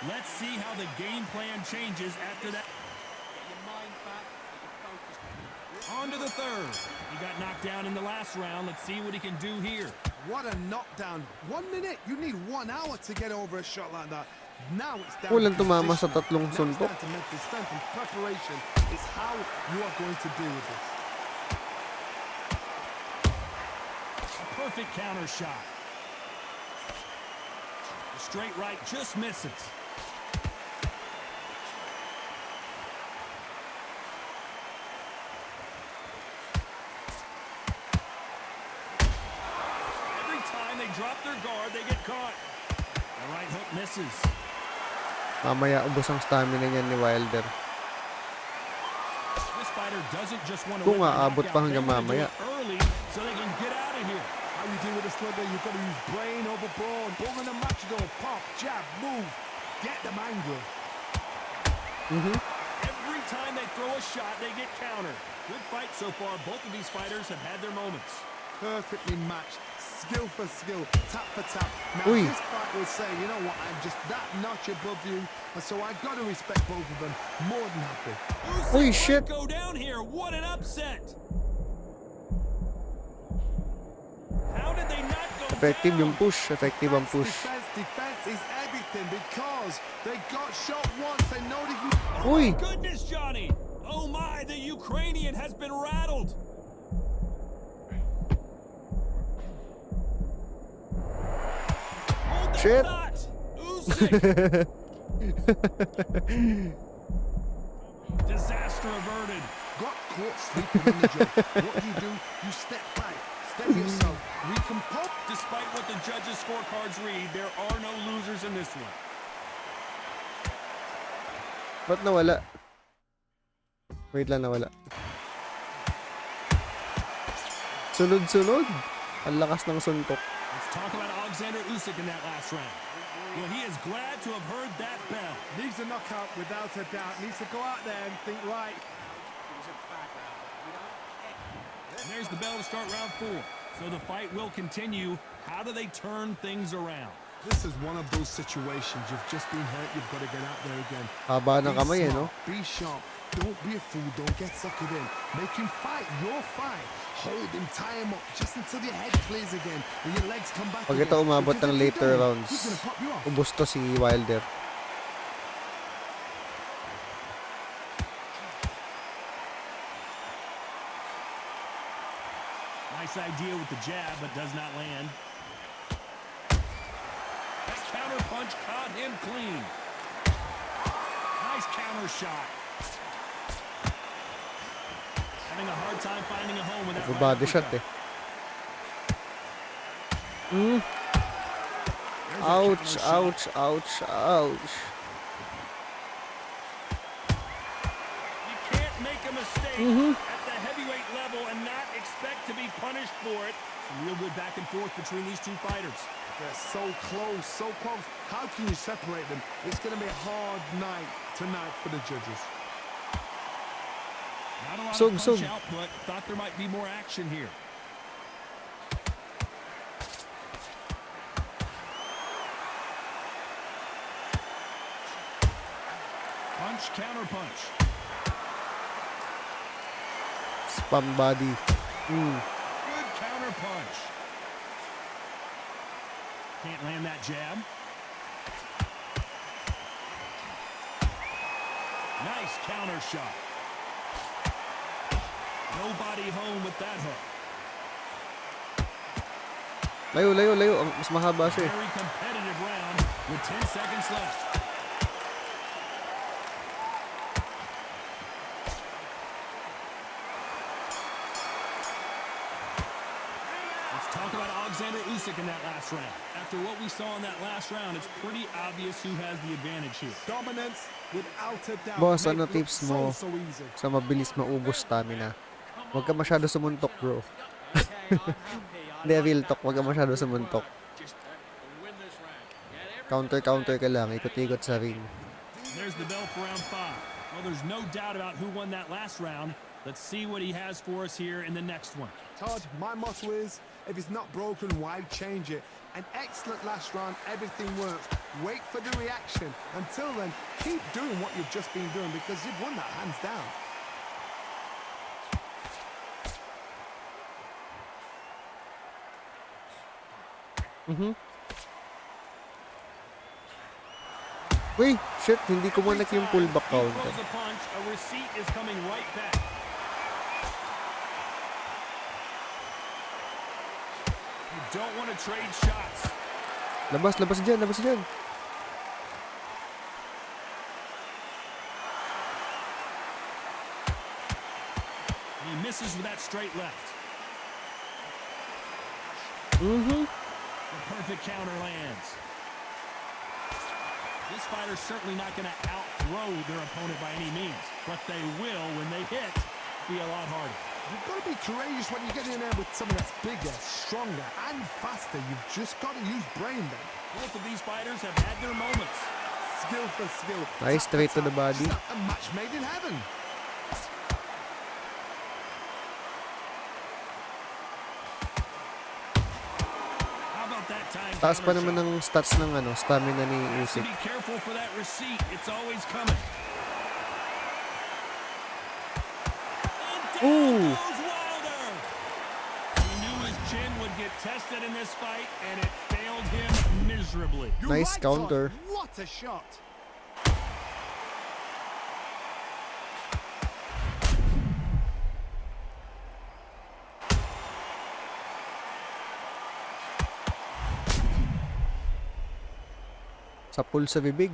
Let's see how the game plan changes after that. Get your mind back, get your focus. On to the third. He got knocked down in the last round. Let's see what he can do here. What a knockdown. 1 minute. You need 1 hour to get over a shot like that. Now it's down Walang to tumama position. sa tatlong Now it's suntok. down to mental strength and preparation. It's how you are going to deal with this. A perfect counter shot. The straight right just misses. Every time they drop their guard, they get caught. The right hook misses. Mamaya ubos ang stamina niyan ni Wilder. This fighter doesn't just want to Kung win the aabot pa knockout. They hanggang want to do mamaya. it early so they can get out of here. How you deal with a slugger, you've got to use brain over brawn. Ball in the match, go pop, jab, move. Get them angry. Every time they throw a shot, they get countered. Good fight so far. Both of these fighters have had their moments. Perfectly matched. Skill for skill, tap for tap. Now Ui. this fight will say, you know what, I'm just that notch above you, and so I got to respect both of them. More than happy. Usyk Uy, might shit. go down here. What an upset. How did they not go Effective down? yung push. Effective ang push. Defense is everything because they got shot once. They know that you. Oh Uy. my goodness, Johnny. Oh my, the Ukrainian has been rattled. Hold that Shit. thought. Usyk. Disaster averted. Got caught sleeping on the job. What do? You step back, step yourself, recompose. Despite what the judges' scorecards read, there are no losers in this one. Ba't nawala? Wait lang, nawala. Sunod-sunod. Ang lakas ng suntok. Let's talk about Alexander Usyk in that last round. Well, he is glad to have heard that bell. Needs a knockout without a doubt. Needs to go out there and think right. It was a bad round. We don't. And there's the bell to start round 4. So the fight will continue. How do they turn things around? This is one of those situations. You've just been hurt. You've got to get out there again. Haba ng kamay eh, no? Be sharp. Don't be a fool. Don't get suckered in. Make him fight your fight. Hold him, tie him up just until your head clears again and your legs come back Pag again. ito umabot Because ng if you later don't, rounds, he's gonna pop you off. ubos to si Wilder. Nice idea with the jab, but does not land. That counter punch caught him clean. Nice counter shot. Having a hard time finding a home with that right Body shot uppercut. eh. There's a Ouch, counter shot. ouch, ouch, ouch. You can't make a mistake at the heavyweight level and not expect to be punished for it. Some real good back and forth between these two fighters. They're so close, so close. How can you separate them? It's going to be a hard night tonight for the judges. Not a lot Sug, of punch sug. output. Thought there might be more action here. Punch, counter punch. Spam body. Good counter punch. Can't land that jab. Nice counter shot. Nobody home with that hook. Layo, layo, layo. Mas mahaba siya eh. Very competitive round with 10 seconds left. Let's talk about Alexander Usyk in that last round. After what we saw in that last round, it's pretty obvious who has the advantage here. Dominance without a doubt. Boss, Make ano it tips look mo so easy. sa mabilis maubos stamina? Huwag ka masyado sumuntok, bro. Hindi, real talk. Huwag ka masyado sumuntok. Counter ka lang. Ikot-ikot sa ring. There's the bell for round 5. Well, there's no doubt about who won that last round. Let's see what he has for us here in the next one. Todd, my motto is, if it's not broken, why change it? An excellent last round, everything works. Wait for the reaction. Until then, keep doing what you've just been doing because you've won that hands down. Uy, shit. Hindi ko manak yung pullback He counter. throws a punch. A receipt is coming right back. You don't want to trade shots. Labas, labas dyan, labas dyan. He misses with that straight left. Mm-hmm. The perfect counter lands. This fighter's certainly not going to outthrow their opponent by any means, but they will, when they hit, be a lot harder. You've got to be courageous when you get in there with someone that's bigger, stronger, and faster. You've just got to use brain then. Both of these fighters have had their moments. Skill for skill. Nice, straight to the body. It's a match made in heaven. How about that time? Taas pa counter naman shot? ng stats ng stamina ni Has to Usyk. be careful for that receipt. It's always coming. And down Ooh. goes Wilder. He knew his chin would get tested in this fight, and it failed him miserably. You're Nice right, counter. Todd. What a shot. Sa pull sa bibig.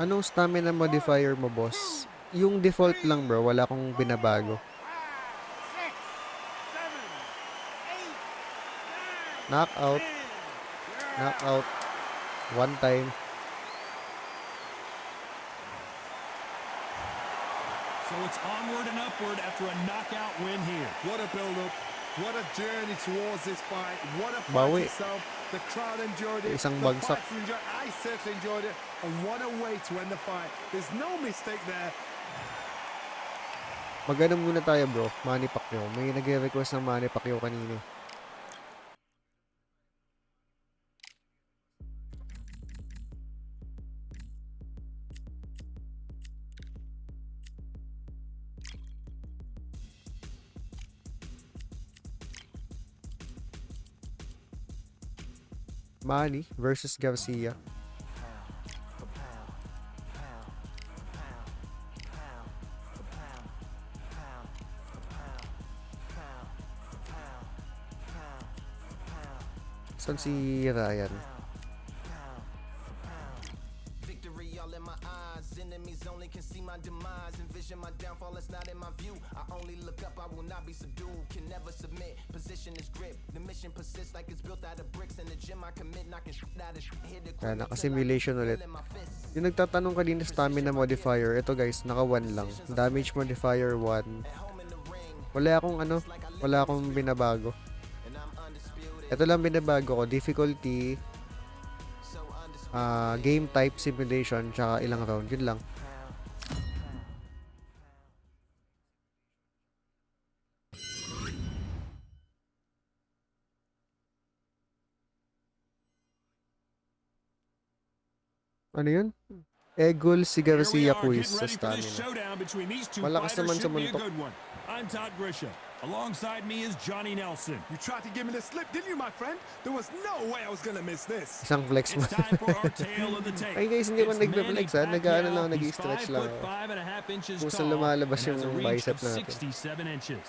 Anong stamina modifier mo, boss? Yung default lang, bro. Wala akong binabago. Knockout. Knockout. One time. So it's onward and upward after a knockout win here. What a build-up. What a journey towards this fight. What a Bawi. fight itself. The crowd enjoyed it. Isang The bagsak. fighters enjoyed it. I certainly enjoyed it. And what a way to end the fight. There's no mistake there. Magano muna tayo, bro. Manny Pacquiao. May nagre-request ng Manny Pacquiao kanina. Manny versus Garcia. Saan si Ryan? Victory all in my eyes. Enemies only can see my demise. Envision my downfall, it's not in my view. I only look up, I will not be subdued. Can never submit. Position is grip. The mission persists like it's built out of bricks. In the gym I commit, knocking shit out of shit. Hit the Kaya naka-simulation ulit. Yung nagtatanong kanina stamina modifier, ito guys, naka 1 lang. Damage modifier 1. Wala akong binabago. Ito lang binabago ko, difficulty, game type, simulation, tsaka ilang round, yun lang. Ano yun? Egol si Garcia quiz sa stamina. Malakas naman sa muntok. I'm Todd Grisham. Alongside me is Johnny Nelson. You tried to give me the slip, didn't you, my friend? There was no way I was gonna miss this. Isang flex mo. It's time for our tale of the tape. Ay guys, hindi ko It's nagbe-flex ha. Manny Nag-ano Pacquiao. lang, He's nag-stretch lang ako. 5'5.5 inches Kung saan tall lumalabas and has a yung reach bicep of natin. 67 inches.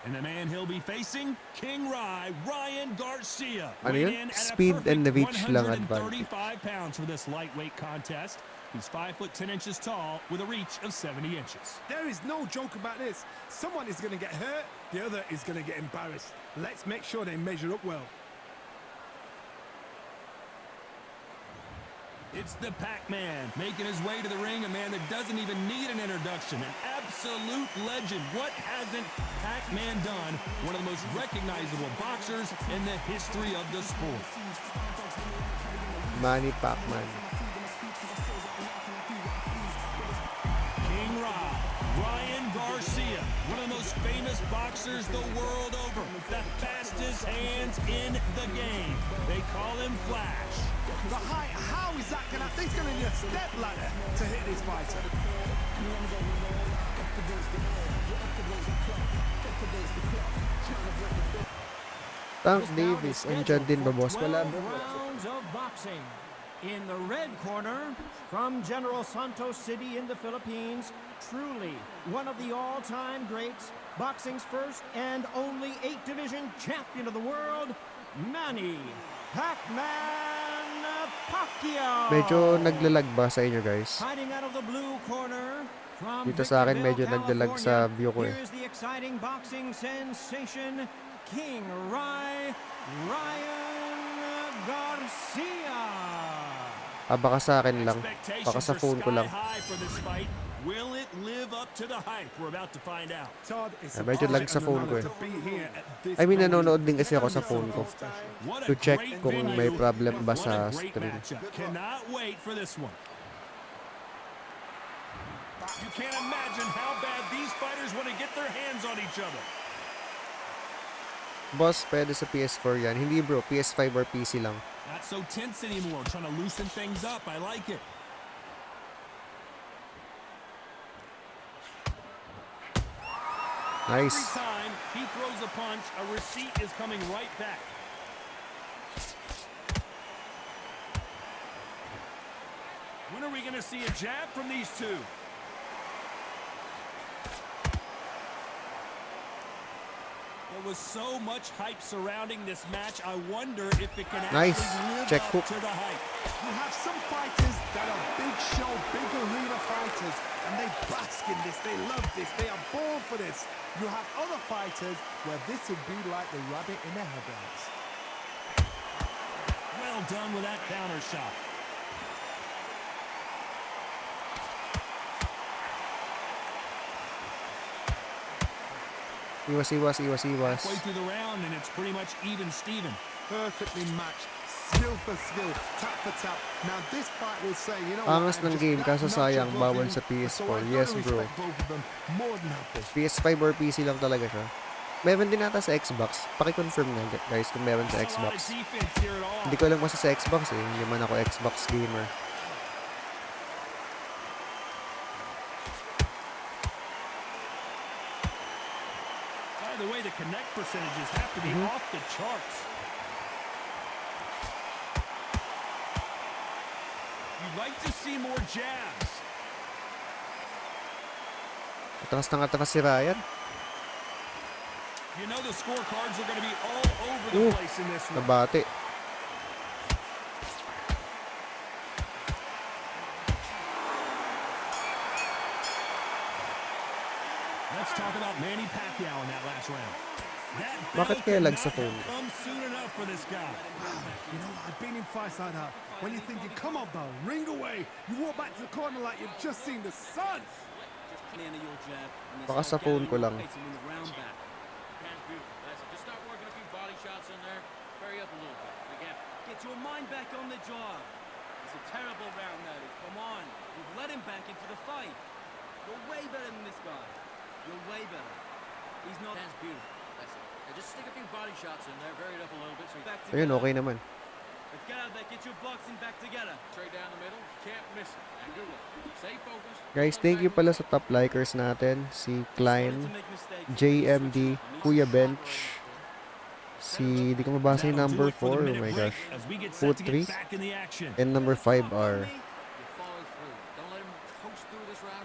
And the man he'll be facing, King Ryan Garcia. Ano Weighed yun? in at a Speed and perfect reach lang advantage. 135 pounds for this lightweight contest. He's 5'10" tall with a reach of 70 inches. There is no joke about this. Someone is gonna get hurt, the other is gonna get embarrassed. Let's make sure they measure up well. It's the Pac-Man making his way to the ring, a man that doesn't even need an introduction, an absolute legend. What hasn't Pac-Man done? One of the most recognizable boxers in the history of the sport. Manny Pacman. King Ryan Garcia, one of the most famous boxers the world over, the fastest hands in the game. They call him Flash. The height, how is that gonna... He's gonna need a step ladder to hit this fighter. Tank Davis, andyan din ba boss? Wala 12 ba? rounds of boxing. In the red corner, from General Santos City in the Philippines, truly one of the all-time greats, boxing's first and only 8-division champion of the world, Manny Pac-Man Pacquiao. Medyo naglalag ba sa inyo guys? Fighting out of the blue corner from Dito sa akin medyo Victorville, naglalag sa California, view ko eh. Here is the exciting boxing sensation, King Ryan Garcia. Baka sa akin lang. Baka sa phone ko lang. Will it live up to the hype? We're about to find out. Medyo lag sa phone ko eh. I mean, nanonood din kasi ako sa phone ko. To check kung may problem ba sa stream. Cannot wait for this one. You can't imagine how bad these fighters want to get their hands on each other. Boss, pwede sa PS4 yan. Hindi bro, PS5 or PC lang. Not so tense anymore. Trying to loosen things up. I like it. Nice. Every time he throws a punch, a receipt is coming right back. When are we going to see a jab from these two? There was so much hype surrounding this match. I wonder if it can Nice. actually live Check up hook. to the hype. You have some fighters that are big show, big arena fighters, and they bask in this, they love this, they are born for this. You have other fighters where this would be like the rabbit in the headlights. Well done with that counter shot. Iwas. Halfway through the round, and it's pretty much even Steven. Perfectly matched, skill for skill, tap for tap. Now this fight will say, you know Angas what, ng I'm game, just kaso that sayang, notch bawal above sa him. So PS4. I Yes, gotta bro. respect both of them more than happy. PS5 or PC lang talaga siya. Meron din nata sa Xbox. Paki-confirm nga guys kung meron sa Xbox. Hindi ko lang kasi sa Xbox eh. Hindi man ako Xbox gamer. By the way, the connect percentages have to be off the charts. You'd like to see more jabs. Atras si Ryan. You know the scorecards are going to be all over the place in this one. Nabati. Let's talk about Manny Pacquiao in that last round. That Bakit kaya lag sa phone? come soon enough for this guy. You know, I've been in fights like that. When you're thinking, come on, bro, ring away. You walk back to the corner like you've just seen the sun. Baka sa phone ko lang. Hands beautiful. That's it. Just start working a few body shots in there. Hurry up a little bit. Again, get your mind back on the job. It's a terrible round, that is. Come on. You've let him back into the fight. You're way better than this guy. You're way better. He's not... Hands beautiful. That's it. Just stick a few body shots in there. Vary it up a little bit. So back to Ayun, okay naman. Let's get out there, get your boxing back together. Straight down the middle, can't miss it. And good one. Stay focused. Guys, thank you pala sa top likers natin. Si Klein, JMD, Kuya Bench, si, di ko mabasa yung number 4, oh my gosh, Foot 3, and number 5R.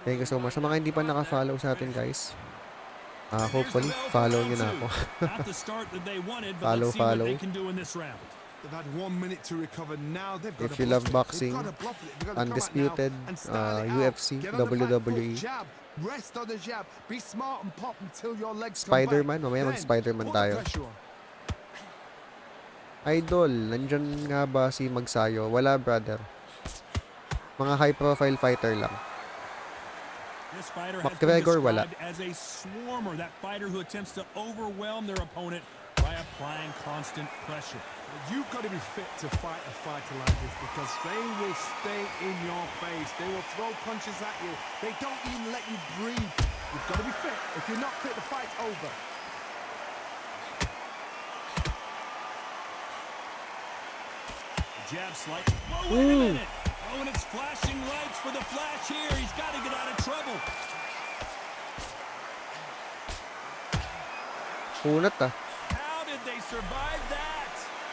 Thank you so much. Sa mga hindi pa naka-follow sa atin, guys, hopefully, follow nyo na ako. follow. They've had 1 minute to recover. Now they've got If you love boxing, Undisputed, UFC, WWE, jab. Rest on the jab. Be smart and pop until your legs Spider-Man, mamaya mag-Spider-Man tayo. Idol, nandyan nga ba si Magsayo? Wala, brother. Mga high-profile fighter lang. McGregor, wala. As a swarmer, that fighter who attempts to overwhelm their opponent by applying constant pressure. You've got to be fit to fight a fighter like this because they will stay in your face. They will throw punches at you. They don't even let you breathe. You've got to be fit. If you're not fit, the fight's over. Jab slight. Whoa, wait a minute. Oh, and it's flashing lights for the flash here. He's got to get out of trouble. Kunat How did they survive that?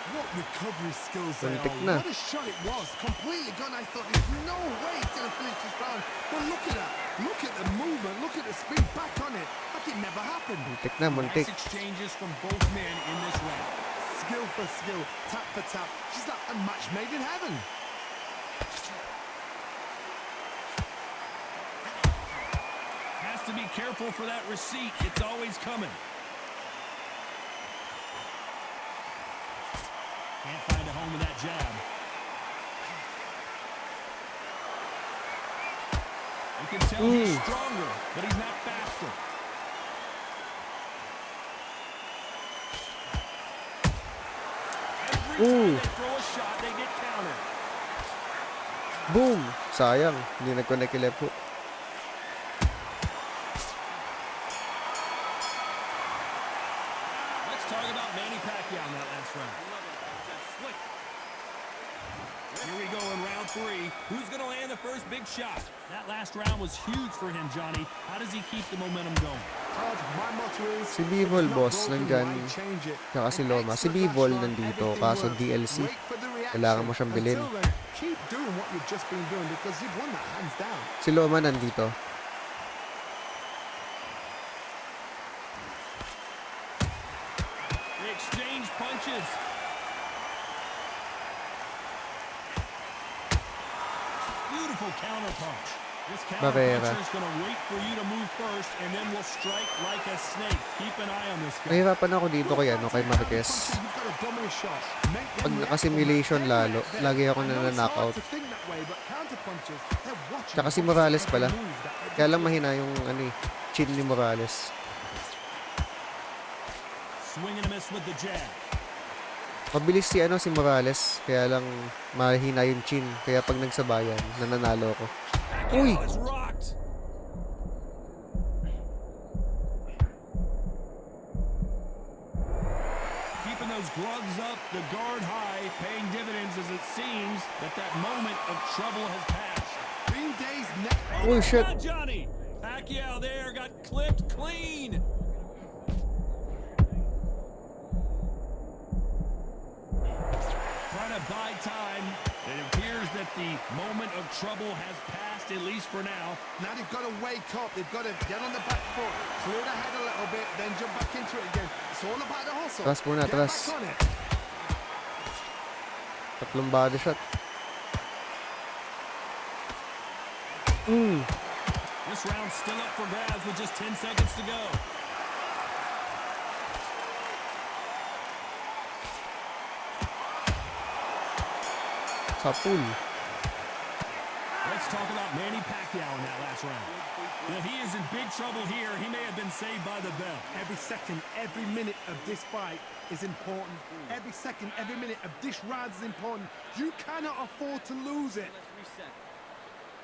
What recovery skills they Suntik are. na. What a shot it was. Completely gone. I thought there's no way it's going to finish this round. But look at that. Look at the movement. Look at the speed. Back on it. Like it never happened. Muntik na, muntik. Nice exchanges from both men in this round. Skill for skill. Tap for tap. She's like a match made in heaven. Has to be careful for that receipt. It's always coming. Can't find a home with that jab. You can tell he's stronger, but he's not faster. Every time they throw a shot, they get countered. Boom! Sayang, hindi nag-connect yung left hook. Let's talk about Manny Pacquiao in that last round. Here we go in round 3. Who's going to land the first big shot? That last round was huge for him, Johnny. How does he keep the momentum going? Si Bivol, boss, nandyan. Tsaka si Loma. Si Bivol nandito, kaso DLC. Kailangan mo siyang bilhin. Si Loma nandito. They exchange punches. Beautiful counter punch. This counter puncher is going to wait for you to move first and then will strike like a snake. Keep an eye on this guy. Nahirapan ako dito kay Marquez. Pag naka-simulation lalo, lagi ako na-knockout. Tsaka si Morales pala. Kaya lang mahina yung chin ni Morales. Swing and a miss with the jab. Mabilis si si Morales, kaya lang mahina yung chin. Kaya pag nagsabayan, nananalo ako. Uy! Keeping those gloves up, the guard high, paying dividends as it seems that moment of trouble has passed. Oh shit! Johnny! Pacquiao there got clipped clean. Trying to buy time. It appears that the moment of trouble has passed, at least for now. Now they've got to wake up. They've got to get on the back foot, clear the head a little bit, then jump back into it again. It's all about the hustle. Tras muna, tras. Tatlong body shot. This round's still up for grabs with just 10 seconds to go. Sapul. Let's talk about Manny Pacquiao in that last round. Now, he is in big trouble here. He may have been saved by the bell. Every second, every minute of this fight is important. Every second, every minute of this round is important. You cannot afford to lose it. Let's reset.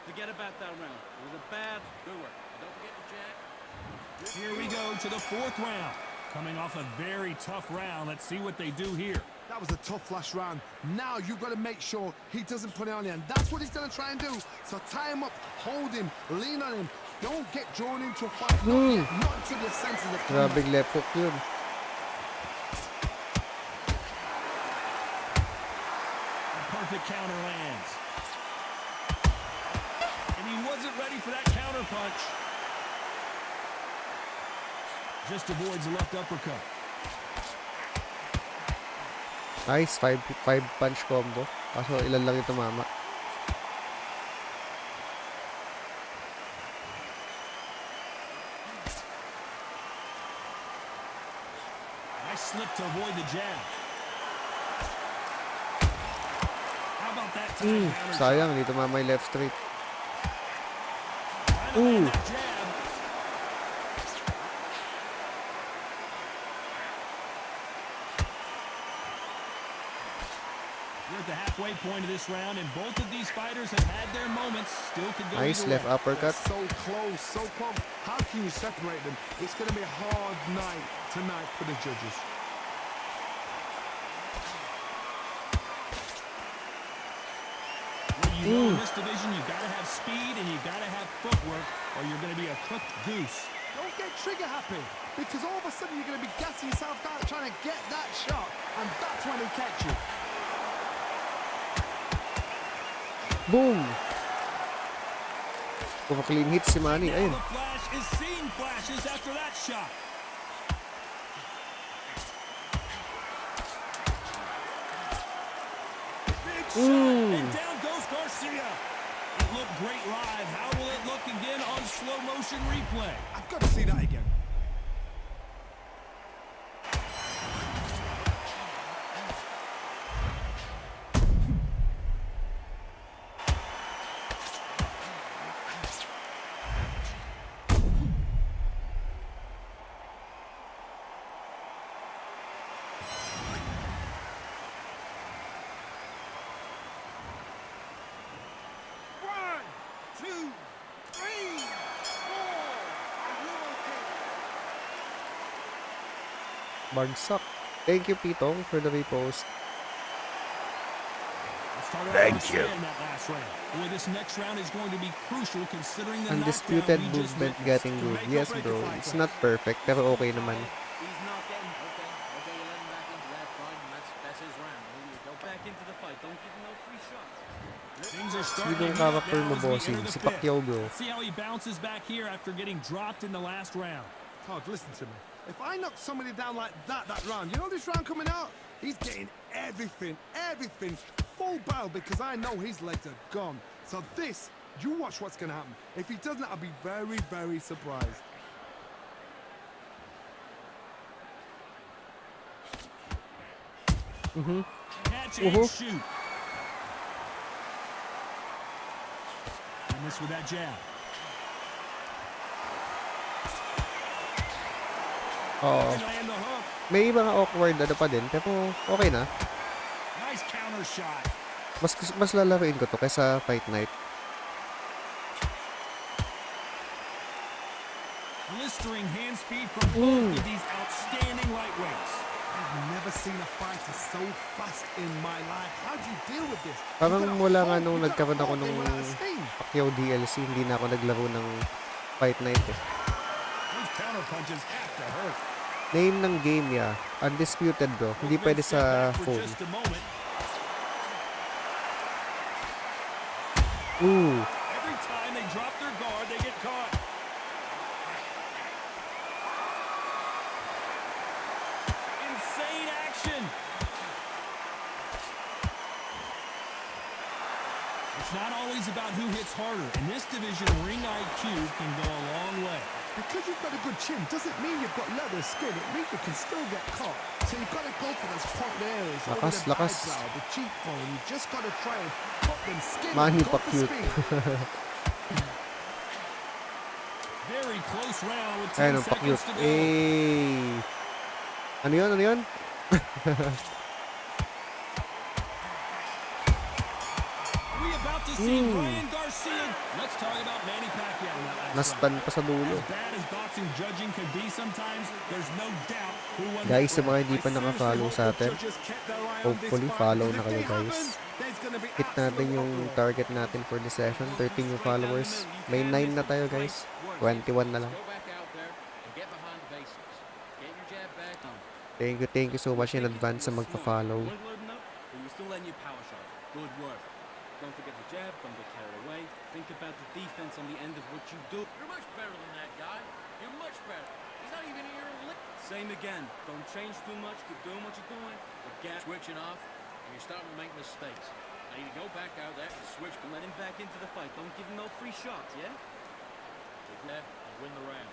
Forget about that round. It was a bad, good work. Don't forget the jab. Here we go to the 4th round. Coming off a very tough round. Let's see what they do here. That was a tough last round. Now you've got to make sure he doesn't put it on you, and that's what he's going to try and do. So tie him up, hold him, lean on him. Don't get drawn into a fight. Not until your senses have come back. Grabing left hook yun. Perfect counter lands. And he wasn't ready for that counter punch. Just avoids the left uppercut. Nice, 5 punch combo. Kaso ilan lang yung tumama. Nice slip to avoid the jab. How about that time counter? Sayang, hindi tumama yung left straight. Trying to land that jab. We're at the halfway point of this round, and both of these fighters have had their moments. Still could go Nice either left way. uppercut. So close, so close. How can you separate them? It's going to be a hard night tonight for the judges. Well, you know in this division, you got to have speed and you got to have footwork, or you're going to be a cooked goose. Don't get trigger happy, because all of a sudden you're going to be gassing yourself out trying to get that shot, and that's when he catch you. Boom! Clean hit si Manny. Now Ayun. the Flash is seeing flashes after that shot. Big shot, and down goes Garcia. It looked great live. How will it look again on slow motion replay? I've got to see that again. Bagsak. Thank you, Pitong, for the repost. Thank you. In that last round. Boy, this next round is going to be crucial considering the Undisputed knockdown we just movement witnessed. getting To good. make Yes, or break bro. the fight. It's not perfect, pero okay naman. He's not getting... Okay, you let him back into that fight, and that's his round. You go back into the fight. Don't give him no free shots. Things are starting Sinong to heat up character now mo, as we bossing? enter the Si fifth. Pacquiao, bro. See how he bounces back here after getting dropped in the last round. Todd, listen to me. If I knock somebody down like that round, you know this round coming out? He's getting everything, full barrel, because I know his legs are gone. So this, you watch what's going to happen. If he doesn't, I'll be very, very surprised. Catch and shoot. He missed with that jab. Oo. Can land the hook. May mga awkward ano pa din, pero okay na. Nice counter shot. Mas lalaruin ko to kaysa Fight Night. Blistering hand speed from both of these outstanding lightweights. I've never seen a fighter so fast in my life. How do you deal with this? Parang You gotta mula nga hold, nung you gotta nagkaroon ako hold, they nung run out of steam. Pacquiao DLC, hindi na ako naglaro ng Fight Night eh. Those counter punches have to hurt. Name ng game ya, Undisputed bro. Hindi pwede sa For phone. just a moment. Ooh. Every time they drop their guard, they get caught. Insane action. It's not always about who hits harder. In this division, ring IQ can go a long way. Because you've got a good chin doesn't mean you've got leather skin. It means you can still get caught. So you've got to go for those point areas. Lakas, over the lakas. eyebrow, the cheekbone. You just got to try and put them skin. Manny Go for Pacquiao. speed. Very close round with 10 Ayun ang seconds pa-cute. to go. Eh. Ano yun? Ano yun? Are we about to to see Ryan Garcia. Let's talk about Manny Pacquiao in that last Nastan pa sa dulo. As bad as boxing judging can be sometimes, there's no doubt who won Guys, that sa mga round. hindi pa naka-follow sa atin, hopefully follow na kayo guys. Hit natin yung target natin for the session, 13 yung followers. May 9 na tayo guys, 21 na lang. Go back out there and get behind the basics. Get your jab back on. Thank you so much in advance sa magpa-follow. You weren't loading up, but you were still letting your power shot. Good work. Don't forget the jab, don't get carried away. Think about the defense on the end of what you do. You're much better than that guy. You're much better. He's not even here to lick. Same again. Don't change too much. Keep doing what you're doing. The gap switching off, and you're starting to make mistakes. I need to go back out there and switch, Let him back into the fight. Don't give him no free shots, yeah? take that and win the round.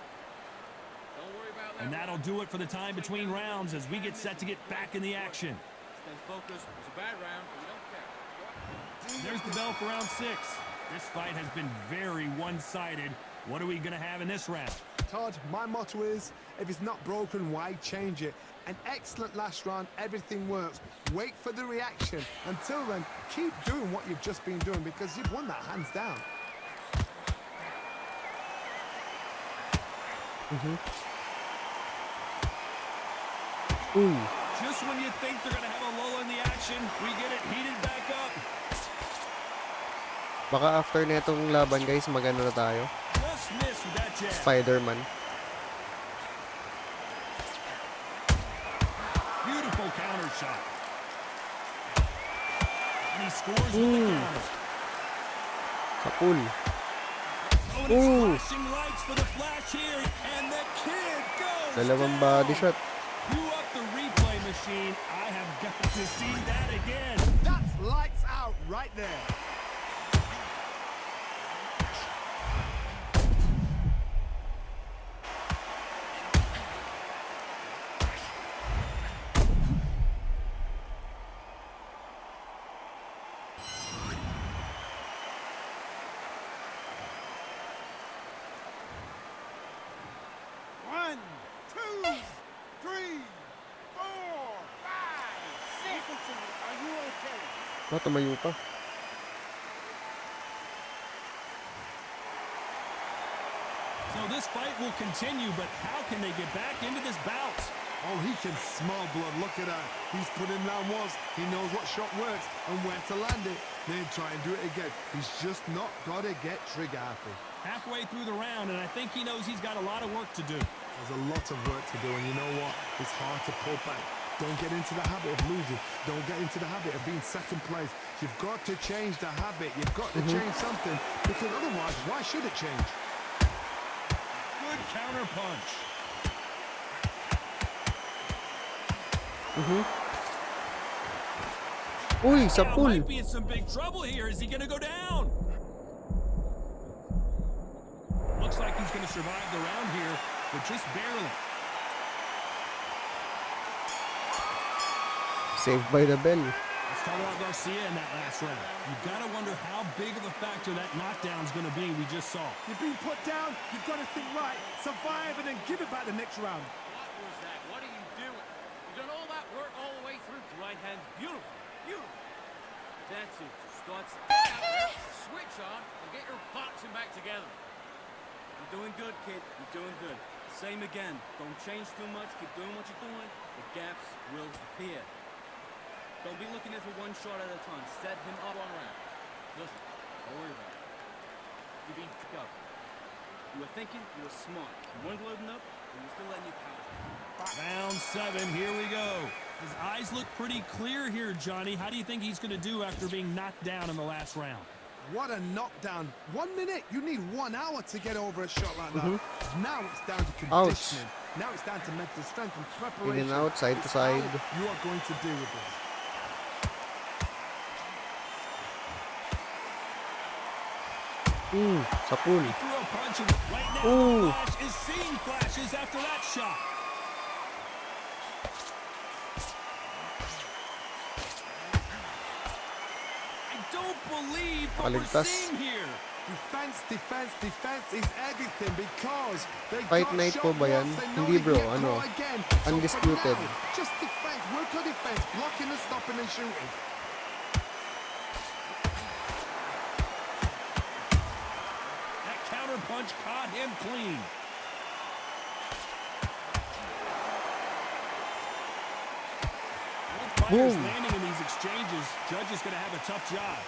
Don't worry about that. And that'll do it for the time between rounds as we get set to get back in the action. Stay focused. It was a bad round, but we don't care. There's the bell for round 6. This fight has been very one-sided. What are we going to have in this round? Todd, my motto is, if it's not broken, why change it? An excellent last round, everything works. Wait for the reaction. Until then, keep doing what you've just been doing because you've won that hands down. Ooh. Just when you think they're going to have a lull in the action, we get it heated back up. Baka after netong laban guys, magano na tayo. Just missed with that jab. Spider-Man. Beautiful counter shot. And he scores with the counter. Sa pool. Oh, and it's flashing lights for the flash here. And the kid goes Dalawang down. body shot. You up the replay machine. I have got to see that again. That's lights out right there. Tumayo pa. So this fight will continue, but how can they get back into this bout? Oh, he can smell blood. Look at that. He's putting down walls. He knows what shot works and where to land it. Then try and do it again. He's just not got to get trigger happy. Halfway through the round, and I think he knows he's got a lot of work to do. There's a lot of work to do, and you know what? It's hard to pull back. Don't get into the habit of losing. Don't get into the habit of being second place. You've got to change the habit. You've got to change something, because otherwise, why should it change? Good counter punch. Uy, sa Pacquiao pool. might be in some big trouble here. Is he going to go down? Looks like he's going to survive the round here, but just barely. Saved by the bell. Let's talk about Garcia in that last round. You've got to wonder how big of a factor that knockdown's going to be we just saw. You've been put down. You've got to think right, survive, and then give it back the next round. What was that? What are you doing? You've done all that work all the way through. Right hand's beautiful. Beautiful. That's it. Start Out there, switch on and get your boxing back together. You're doing good, kid. You're doing good. Same again. Don't change too much. Keep doing what you're doing. The gaps will appear. Don't be looking at it for one shot at a time. Set him up on round. Listen, don't worry about it. You're being picked up. You were thinking. You were smart. You weren't loading up, and you're still letting your power. Round 7, here we go. His eyes look pretty clear here, Johnny. How do you think he's going to do after being knocked down in the last round? What a knockdown. 1 minute. You need 1 hour to get over a shot like that. Now it's down to conditioning. Now it's down to mental strength and preparation. In and out, side to It's how side. you are going to deal with this. Sa pool. He threw a punch and right now Ooh. the Flash is seeing flashes after that shot. I don't believe what we're Nakaligtas. seeing here. Defense, defense, defense is everything because they Fight got night shot po ba yan? once, they know Hindi, they bro. can get Ano? caught again. So for Undisputed. now, just defense, work on defense, blocking and stopping and shooting. punch caught him clean. With fighters Boom. landing in these exchanges, Judge is going to have a tough job.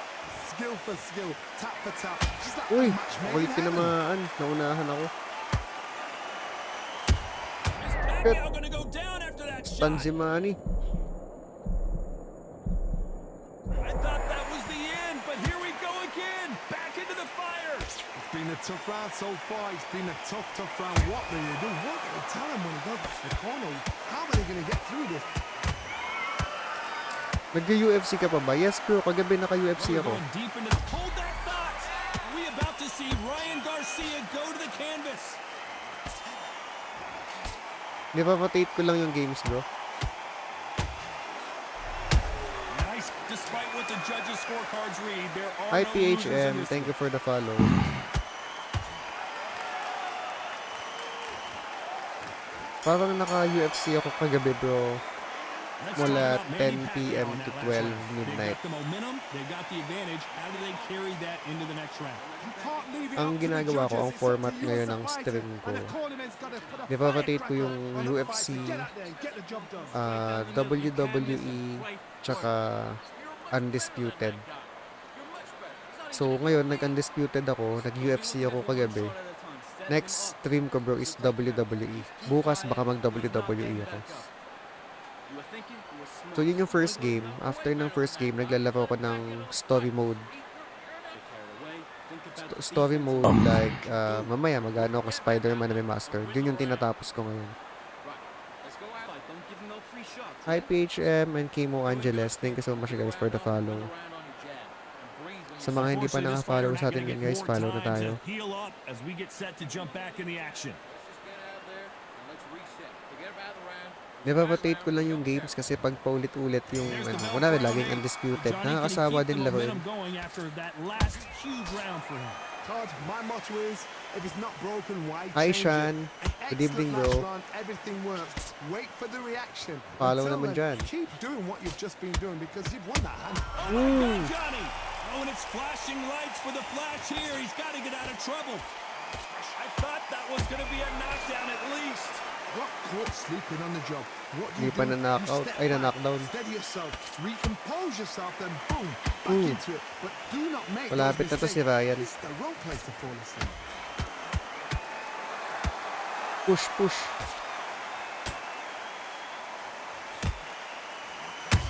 Skill for skill, tap for tap. Just like Uy, a match made ako'y in heaven. tinamaan. Naunahan ako. Is Pacquiao going to go down after that Stun shot? si Manny. I thought that was the end, but here we go again. Back into the fire. It's been a tough round so far. It's been a tough round. What will they do? What will they tell him when he goes back to the corner? How are they going to get through this? Nag-UFC ka pa ba? Yes bro, kagabi naka-UFC We're ako. going deep into the... Hold that thought. Are we about to see Ryan Garcia go to the canvas? Nipapatate ko lang yung games bro. Nice. Despite what the judges' scorecards read, there are Hi no losers in PHM, this thank you for the follow. Parang naka-UFC ako kagabi bro. Let's Mula talk about Manny 10 p.m. Pacquiao in to that 12 last round. midnight. They've got the momentum, they've got the advantage. How do they carry that into the next round? You can't leave it Ang up to the ginagawa ko, judges. ang It's up format to you ngayon as a ng fighter. stream ko. And the cornerman's gotta put a Nipapatate ko firecracker yung on the UFC, fighter. Get out there and get the job done. WWE, tsaka Undisputed. So ngayon, nag-Undisputed ako, nag-UFC ako kagabi. Next stream ko bro is WWE. Bukas baka mag-WWE ako. So yun yung first game. After ng first game, naglalaro ako ng story mode. Story mode like mamaya mag-ano ako Spider-Man na may master. Yun yung tinatapos ko ngayon. Hi PHM and Kimo Angeles. Thank you so much guys for the follow. Sa mga hindi pa naka-follow sa atin yun guys, follow na tayo. Heal up as we get set to jump back in the action. Nipapatate ko lang yung games kasi pag paulit-ulit yung kunwari laging Undisputed, nakakasawa din laruin. Todd, my motto is, if it's not broken, why Hi change Shan, it? good evening Excellent bro. last round, everything works. Wait for the reaction. Follow Until naman then, dyan. keep doing what you've just been doing because you've won that hand. Oh my God, Johnny! Oh, and it's flashing lights for the flash here. He's got to get out of trouble. I thought that was going to be a knockdown at least. Got caught sleeping on the job. What do Hindi you pa do? na-knockout, You step ay back, na-knockdown. steady yourself, recompose yourself, then boom, back Ooh. into it. But do not make Malapit na those to si mistakes. Ryan. It's the wrong place to fall asleep. Push, push.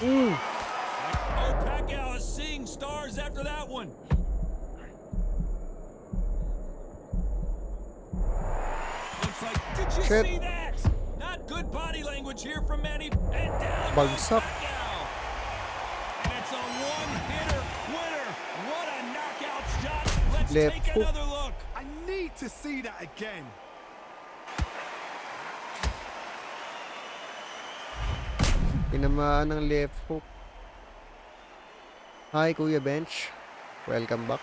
Oh, Pacquiao is seeing stars after that one. Looks like, did you Shit. see that? Not good body language here from Manny. And down Bagsak. goes Pacquiao. And it's a one-hitter winner. What a knockout shot. Let's Left take hook. another look. I need to see that again. Tinamaan ng left hook. Hi Kuya Bench. Welcome back.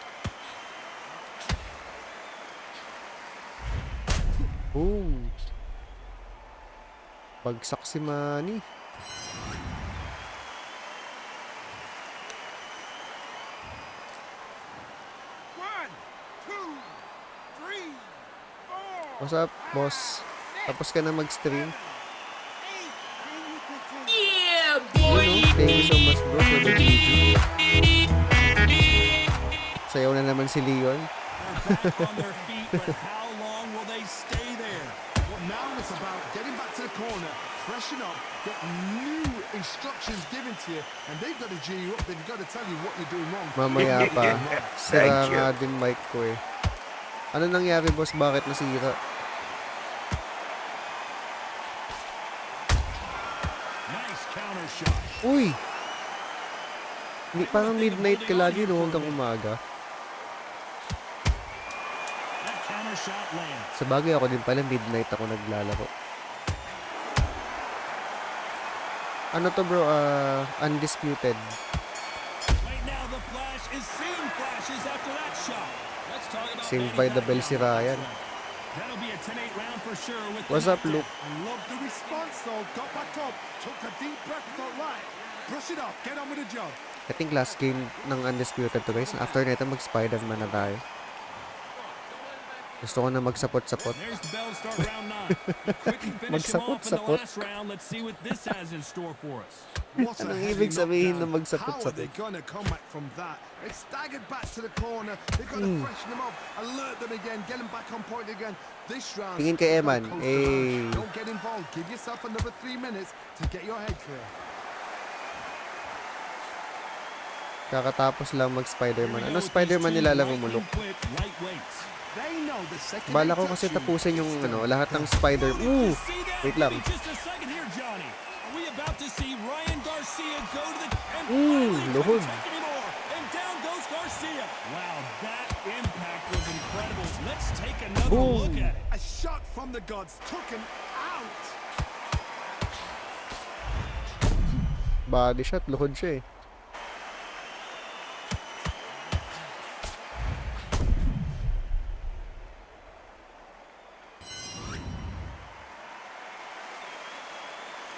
Boom. Bagsak si Manny. One, two, three, four. What's up, boss? Tapos ka na mag-stream? Yeah, Yun, no? Thank you so much bro for the GG. Sayaw na naman si Leon. On their feet, but how long will they stay there? Well, now it's about getting back to the corner, freshen up, get new instructions given to you, and they've got to G you up. They've got to tell you what you're doing wrong. Mamaya pa. Sira Thank you. nga din mic ko eh. Ano nangyari boss? Bakit nasira? Nice counter shot. Uy! Parang midnight ka lagi no, hanggang umaga. That counter shot lands. Sa bagay ako din pala, midnight ako naglalaro. Ano to bro? Undisputed. Right now, the Flash is seeing flashes after that shot. Let's talk about Saved Manny by the bell si Pacquiao. Ryan. That'll be a 10-8 round for sure. With What's the up, Luke? I love the response though. Got back up, took a deep breath, thought, right, brush it off, get on with the job. I think last game ng Undisputed to guys. After nito mag-Spider-Man na tayo. Gusto ko na magsapot-sapot. There's the bell to start round 9. You quickly finish him off in the Magsapot-sapot. last round. Let's see what this has in store for us. What a Anong heavy ibig sabihin na knockdown. How are magsapot-sapot? they gonna come back from that? They staggered back to the corner. They gotta freshen them up, alert them again, get them back on point again. This round, Tingin kay they've Eman. gotta coast the line. Eh. Don't get involved. Give yourself another 3 minutes to get your head clear. Kakatapos lang mag-Spider-Man. Ano Spider-Man nilalaro mo, Luke? They know the second Bala ko they kasi touch you, tapusin yung it's ano, done. lahat ng Spider... Wait lang. Just a second here, Johnny. Are we about to see Ryan Garcia go to the... And finally, luhod. couldn't take anymore. And down goes Garcia. Wow, that impact was incredible. Let's take another look at it. A shot from the gods took him out. Body shot, luhod siya eh.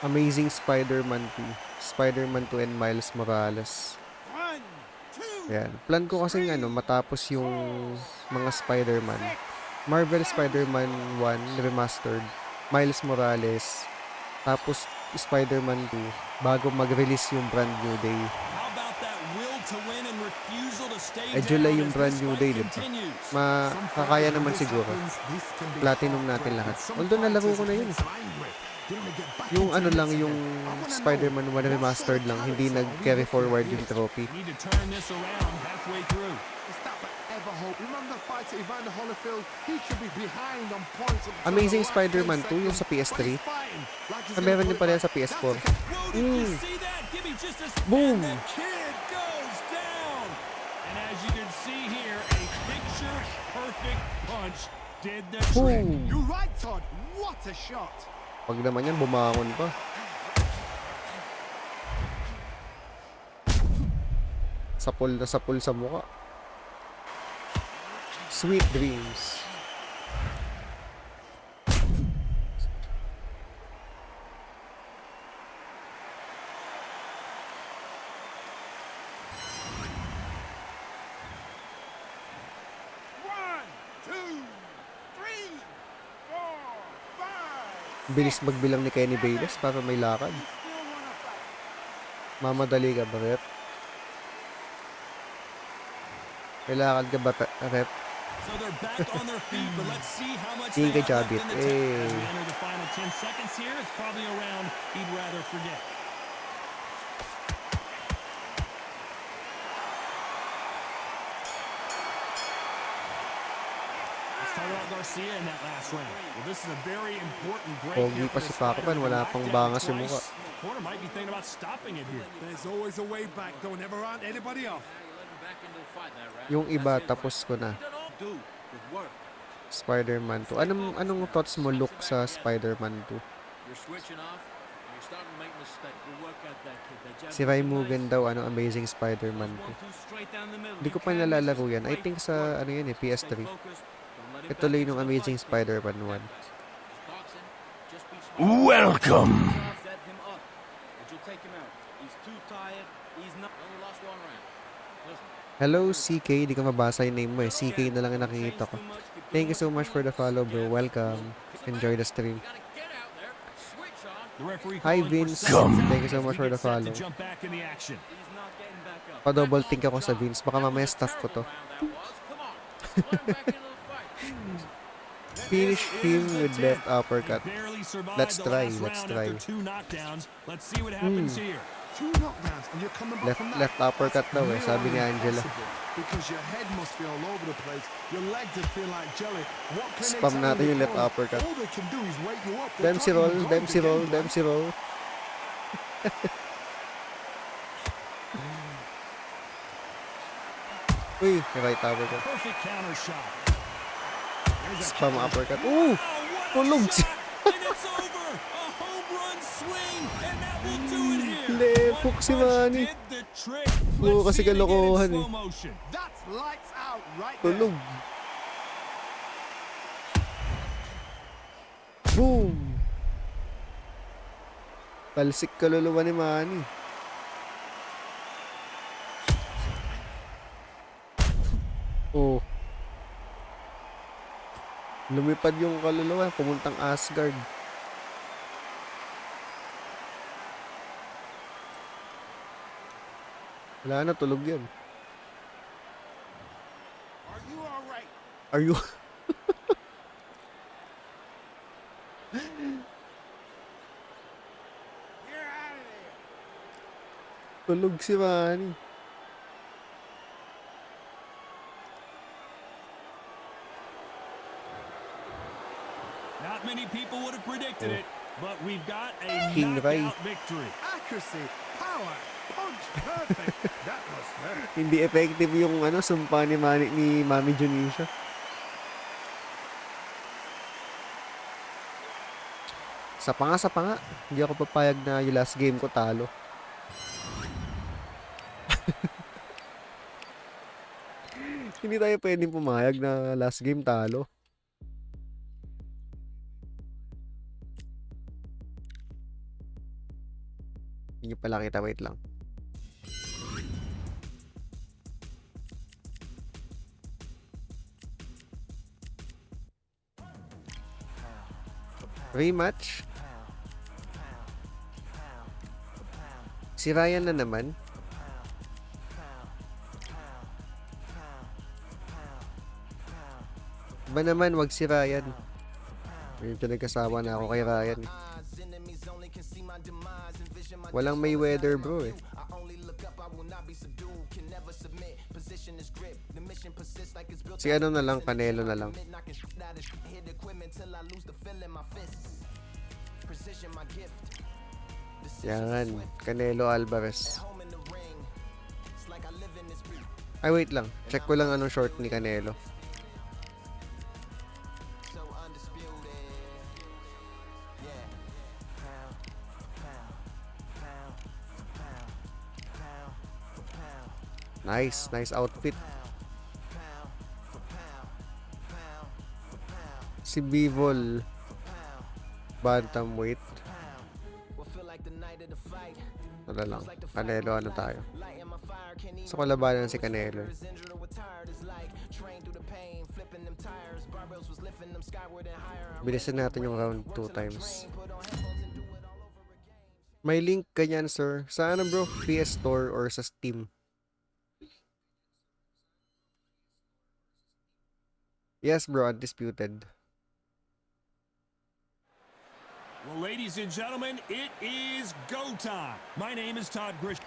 Amazing Spider-Man 2. Spider-Man 2 and Miles Morales. Ayan. Plan ko kasing matapos yung mga Spider-Man. Marvel Spider-Man 1 Remastered. Miles Morales. Tapos Spider-Man 2. Bago mag-release yung Brand New Day. How about that will to win and refusal to stay July down yung as Brand this New fight Day, diba? continues? Makakaya naman siguro. Platinum natin lahat. Although nalaro ko na yun. Yung lang, yung Spider-Man 1 Remastered lang, hindi nag-carry forward yung trophy. Need to turn this around halfway through. Amazing Spider-Man 2, yung sa PS3. Meron din pala sa PS4. Boom! The kid goes down. And as you can see here, a picture-perfect punch did the trick. Boom! You're right, Todd. What a shot. Pag naman yan, bumangon pa. Sapol na sapol sa mukha. Sweet dreams. Bilis magbilang ni Kenny Bayless para may lakad. Mamadali ka ba, Rep? May lakad ka ba, Rep? So they're back on their feet, but let's see how much Tingin they kay have left Jabit. in the tank. As we enter the final 10 seconds here, it's probably a round he'd rather forget. Let's talk about Garcia in that last round. Well, this is a very important break Pogi here pa for si the fighter. Pacman, wala Knocked pang down bangas yung twice. mukha. The corner might be thinking about stopping it here. There's always a way back. Don't ever round anybody off. Yung iba, tapos ko na. Do good work. Spider-Man 2. Anong thoughts mo, look sa Spider-Man 2? You're switching off, and you're starting to make mistakes. Good work out there, kid. That jab Si Ray Mugen daw, Amazing Spider-Man 2. 1-2 straight down the middle. Hindi ko pa nalalaro yan. I think sa, PS3. Ito lang yung Amazing Spider-Man 1. Welcome. Set him up. But you'll take him out. He's too tired. He's not. Only lost one round. Listen, Hello, CK. Di ko mabasa yung name mo eh. CK na lang ang nakikita ko. Thank you so much for the follow, bro. Welcome. Enjoy the stream. gotta get out there, switch on. The referee Hi, calling for Vince. seconds Thank you so as much we for get the set to follow. jump back in the action. He's not getting back up. Pa-double think ako sa Vince. Baka mamaya staff ko to. Round that was. Come on, put him back into the fight. Finish him with left uppercut. He barely survived Let's the try, last let's round try. after 2 knockdowns. Let's see what happens here. 2 knockdowns and you're coming back from that. Left uppercut daw eh, sabi ni Angela. Impossible, because your head must be all over the place. Your legs would feel like jelly. What can they Spam tell natin you yung left before? uppercut. All they can do is wake you up. They Dempsey can't roll, even go Dempsey to the roll, game plan. Dempsey roll. Uy, right uppercut. Perfect counter shot. There's a Spam counter. uppercut. Wow, Ooh! what a Tulog shot! And it's over! A home run swing! And that will do it here! Lepok si One punch Manny. did the trick. Oo, Let's kasi see it again in kalokohan slow eh. motion. That's lights out right there. Tulog. Boom! Talsik kaluluwa ni Manny. Oh. Lumipad yung kaluluwa, pumuntang Asgard. Wala na, tulog yan. Are you alright? Are you... You're out of there. Tulog si Manny. Not many people would have predicted it, but we've got a King Ray. knockout victory. Accuracy, power, punch, perfect. That must hurt. Hindi effective yung sumpa ni Mami Junisha. Sa panga. Hindi ako papayag na yung last game ko talo. Hindi tayo pwedeng pumayag na last game talo. Hindi pala kita, wait lang. Rematch. Si Ryan na naman. Ba naman, wag si Ryan. Medyo nagkasawa na ako kay Ryan. Walang Mayweather, bro, eh. Si ano na lang, Canelo na lang. Yan, Canelo Alvarez. Ay, wait lang. Check ko lang anong short ni Canelo. Nice outfit. Si Bivol bantamweight. Wala lang. Canelo ano tayo. Sa kalabanan si Canelo. Bilisan natin yung round 2 times. May link kanyan, sir. Sa ano, bro? PS Store or sa Steam? Yes, bro. Undisputed. Well, ladies and gentlemen, it is go time. My name is Todd Grisham.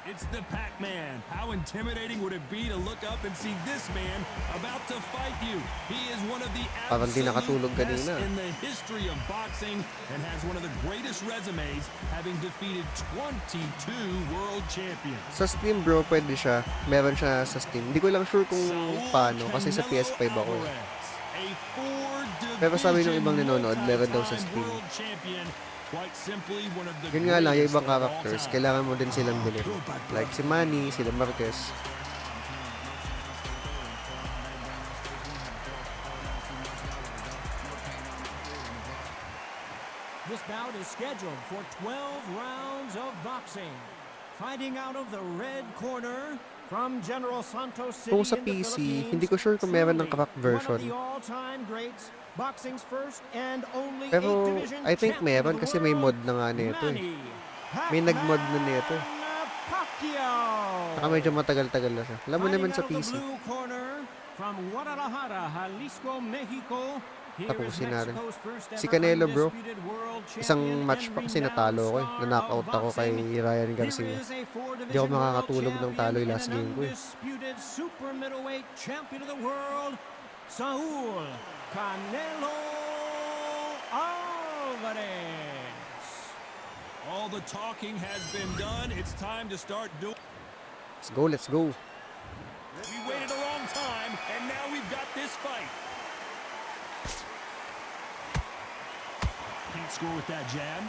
It's the Pac-Man. How intimidating would it be to look up and see this man about to fight you? He is one of the absolute best in the history of boxing and has one of the greatest resumes, having defeated 22 world champions. Sa Steam, bro, pwede siya. Meron siya sa Steam. Hindi ko lang sure kung paano kasi sa PS5 ako. Pero sabi ng ibang nanonood, meron daw sa Steam. Yun nga lang, yung ibang characters, kailangan mo din silang bilhin. Like si Manny, sila Marquez. This bout is scheduled for 12 rounds of boxing. Fighting out of the red corner from General Santos City Kung sa PC, hindi ko sure kung meron ng crack version. Pero I think meron kasi may mod na nga nito eh. May nag-mod na nito. Saka medyo matagal-tagal na siya. Alam mo naman sa PC. Tapusin natin. Si Canelo, bro. Isang match pa kasi natalo ko eh. Na-knockout ako kay Ryan Garcia. Hindi ako makakatulog ng talo yung last game ko eh. Saul Canelo Alvarez. All the talking has been done. It's time to start doing. Let's go. We waited a long time, and now we've got this fight. Can't score with that jab.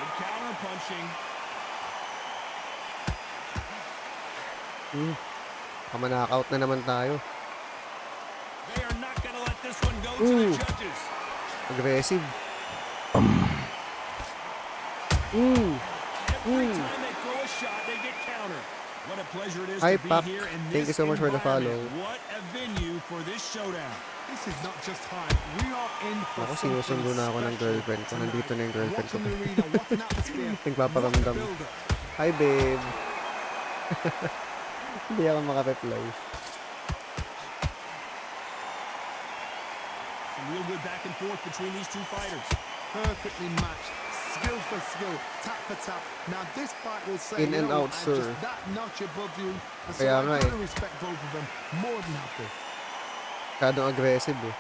Good counter punching. Kamanakaut na naman tayo. They are not gonna let this one go to the judges. Aggressive. Every time they throw a shot, they get countered. What a pleasure it is Hi, to be Pop. here in Thank you this so much for the follow. environment. What a venue for this showdown. This is not just hype. We are in for Ako, something sinusundo na ako ng special girlfriend ko. tonight. Nandito na yung girlfriend ko. Watching the arena, what an atmosphere. What a Nagpaparamdam. build-up. Hi, babe. Hindi ako makapreply. Some real good back and forth between these two fighters. Perfectly matched. Skill for skill, tap for tap. Now this fight will say, In and out, I'm sir. just that notch above you. And so Kaya I nga gotta eh. respect both of them. More than happy. Masyadong aggressive eh.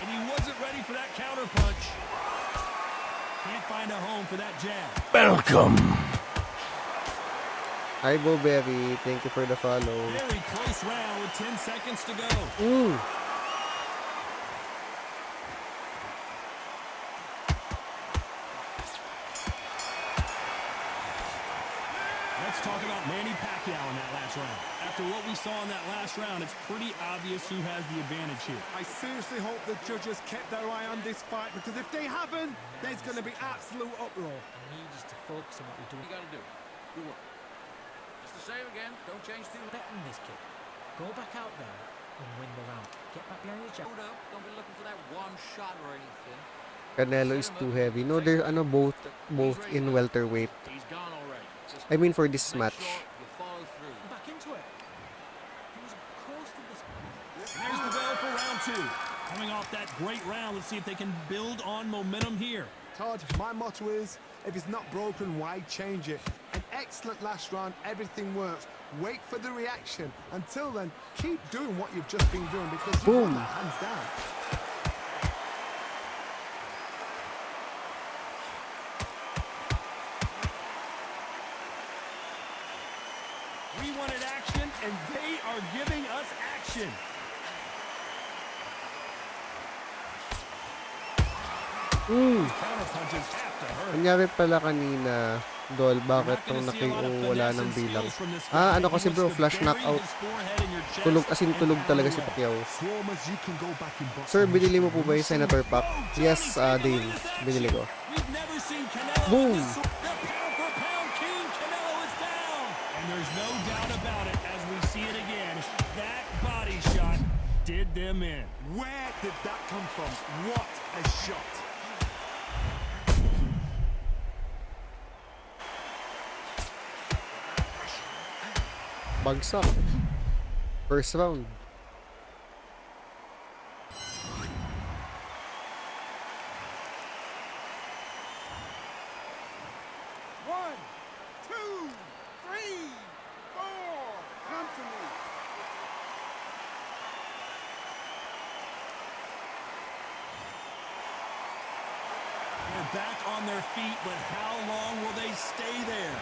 And he wasn't ready for that counter punch. Can't find a home for that jab. Welcome. Hi, Boberry. Thank you for the follow. Very close round with 10 seconds to go. Let's talk about Manny Pacquiao in that last round. After what we saw in that last round, it's pretty obvious who has the advantage here. I seriously hope the judges kept their eye on this fight, because if they haven't, there's going to be absolute uproar. I need us to focus on what we're doing. You gotta do. Good work. Just the same again. Don't change too much. Bet on this kid. Go back out there and win the round. Get back behind your jab. Hold up. Don't be looking for that one shot or anything. Canelo is too heavy. No, they're both in welterweight. He's gone already. Just I mean for this make match. sure you follow through. Back into it. He was close to this. Here's the bell for round two. Coming off that great round, let's see if they can build on momentum here. Todd, my motto is, if it's not broken, why change it? An excellent last round, everything works. Wait for the reaction. Until then, keep doing what you've just been doing, because you won Boom. that hands down. We wanted action, and they are giving us action. Counter punches have to hurt. Nangyari pala kanina, Dol, bakit tong wala ng bilang? Ah, ano kasi bro, flash knockout. Tulog, as in tulog talaga si Pacquiao. Swarmers, you can go back in boxing. Sir, binili mo po ba yung Senator Pack? Yes, Dave. Binili ko. We've never seen Canelo. Boom. The pound for pound king, Canelo is down. And there's no doubt about it as we see it again. That body shot did them in. Where did that come from? What a shot. Bagsak. First round. One, two, three, four. Come to me. They're back on their feet, but how long will they stay there?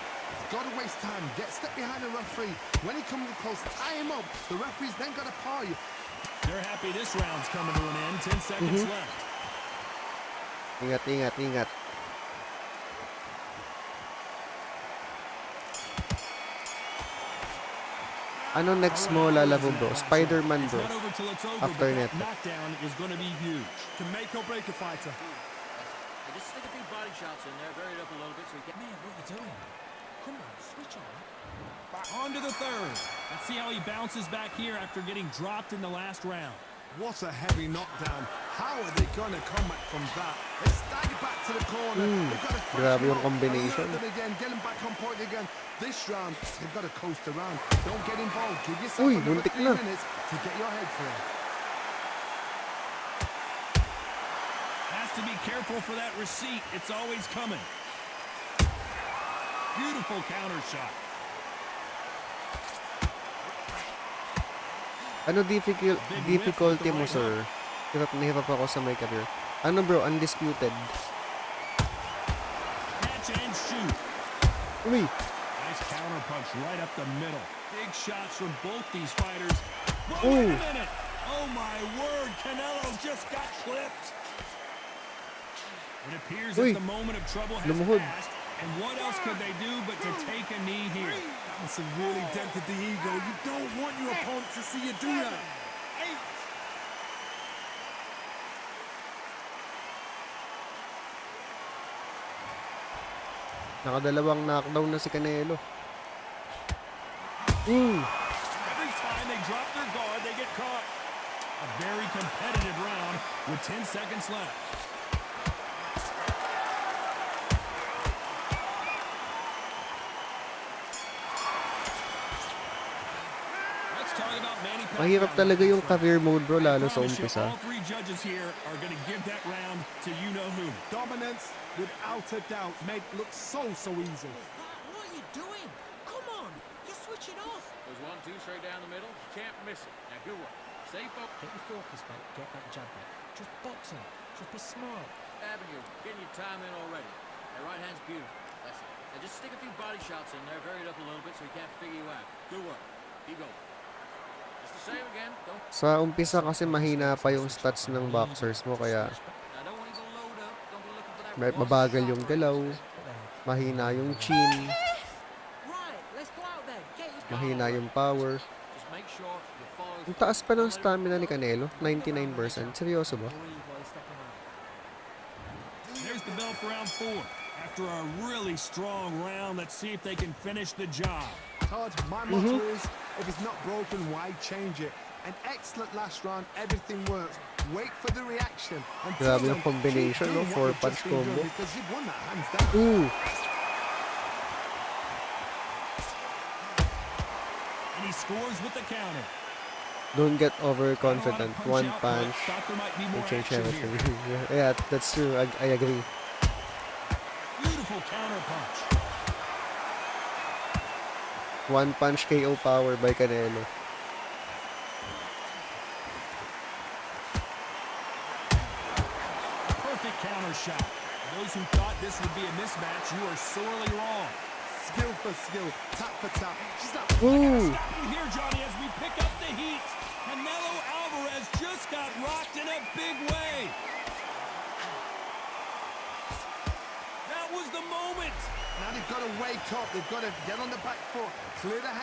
Gotta waste time. Get step behind the referee. When he comes close, tie him up. The referee's then gotta paw you. They're happy this round's coming to an end. 10 seconds left. Ingat, ingat, ingat. Ano next mo lalaro bro? Spider-Man bro. It's not over till it's over, After but net. that knockdown is going to be huge. Can make or break a fighter. Hey, just stick a few body shots in there, vary it up a little bit so we can. Man, what are you doing? Come on, switch on. On to the third. Let's see how he bounces back here after getting dropped in the last round. What a heavy knockdown. How are they gonna come back from that? They stagger back to the corner. They've got to grabe yung combination. Again, get them back on point again. This round, they've got to coast around. Don't get involved. Give yourself Uy, another buntik 3 na. minutes to get your head clear. Has to be careful for that receipt. It's always coming. Beautiful counter shot. Ano difficulty mo, sir? Hirap na hirap ako sa my career. Ano bro, undisputed. Catch and shoot. Uy! Nice counter punch right up the middle. Big shots from both these fighters. Whoa, Ooh. wait a minute. Oh my word, Canelo just got clipped. It appears Uy. that the moment of trouble has Lumuhod. passed. And what else could they do but to take a knee here? That must have really dented the ego. You don't want your opponent to see you do that. Nakadalawang knockdown na si Canelo. Every time they drop their guard, they get caught. A very competitive round with 10 seconds left. Let's talk about Manny Pacquiao. Mahirap talaga yung career mode, bro, lalo sa umpisa. All three judges here are going to give that round to you-know-who. Dominance, without a doubt, made it look so easy. What are you doing? Come on, you're switching off. There's 1-2 straight down the middle. You can't miss it. Now good work. Stay focused. Get your focus back. Get that jab back. Just boxing. Just be smart. Avenue, getting your time in already. That right hand's beautiful. That's it. Now just stick a few body shots in there, vary it up a little bit so he can't figure you out. Good work. Keep going. Just the same again. Don't. Sa umpisa kasi mahina pa yung stats ng boxers mo, kaya Now don't want to go load up. Don't be looking for that. mabagal yung galaw, mahina yung chin, Right, let's go out there. Get your mahina yung power. Just make sure you follow. Ang taas pa ng stamina ni Canelo, 99%. Seryoso ba? There's the bell for round 4. After a really strong round, let's see if they can finish the job. Todd, my motto is, if it's not broken, why change it? An excellent last round, everything works. Wait for the reaction. Grabe yung combination, no? 4-punch combo. Because you've won that hands down. And he scores with the counter. Don't get overconfident. One punch Thought there might be will more change action everything. here. Yeah, that's true. I agree. Beautiful counter punch. One punch KO power by Canelo. Perfect counter shot. Those who thought this would be a mismatch, you are sorely wrong. Skill for skill, tap for tap. She's not. Ooh. Stopping here, Johnny, as we pick up the heat. Canelo Alvarez just got rocked in a big way. That was the moment. Now they've got to wake up. They've got to get on the back foot, clear the head.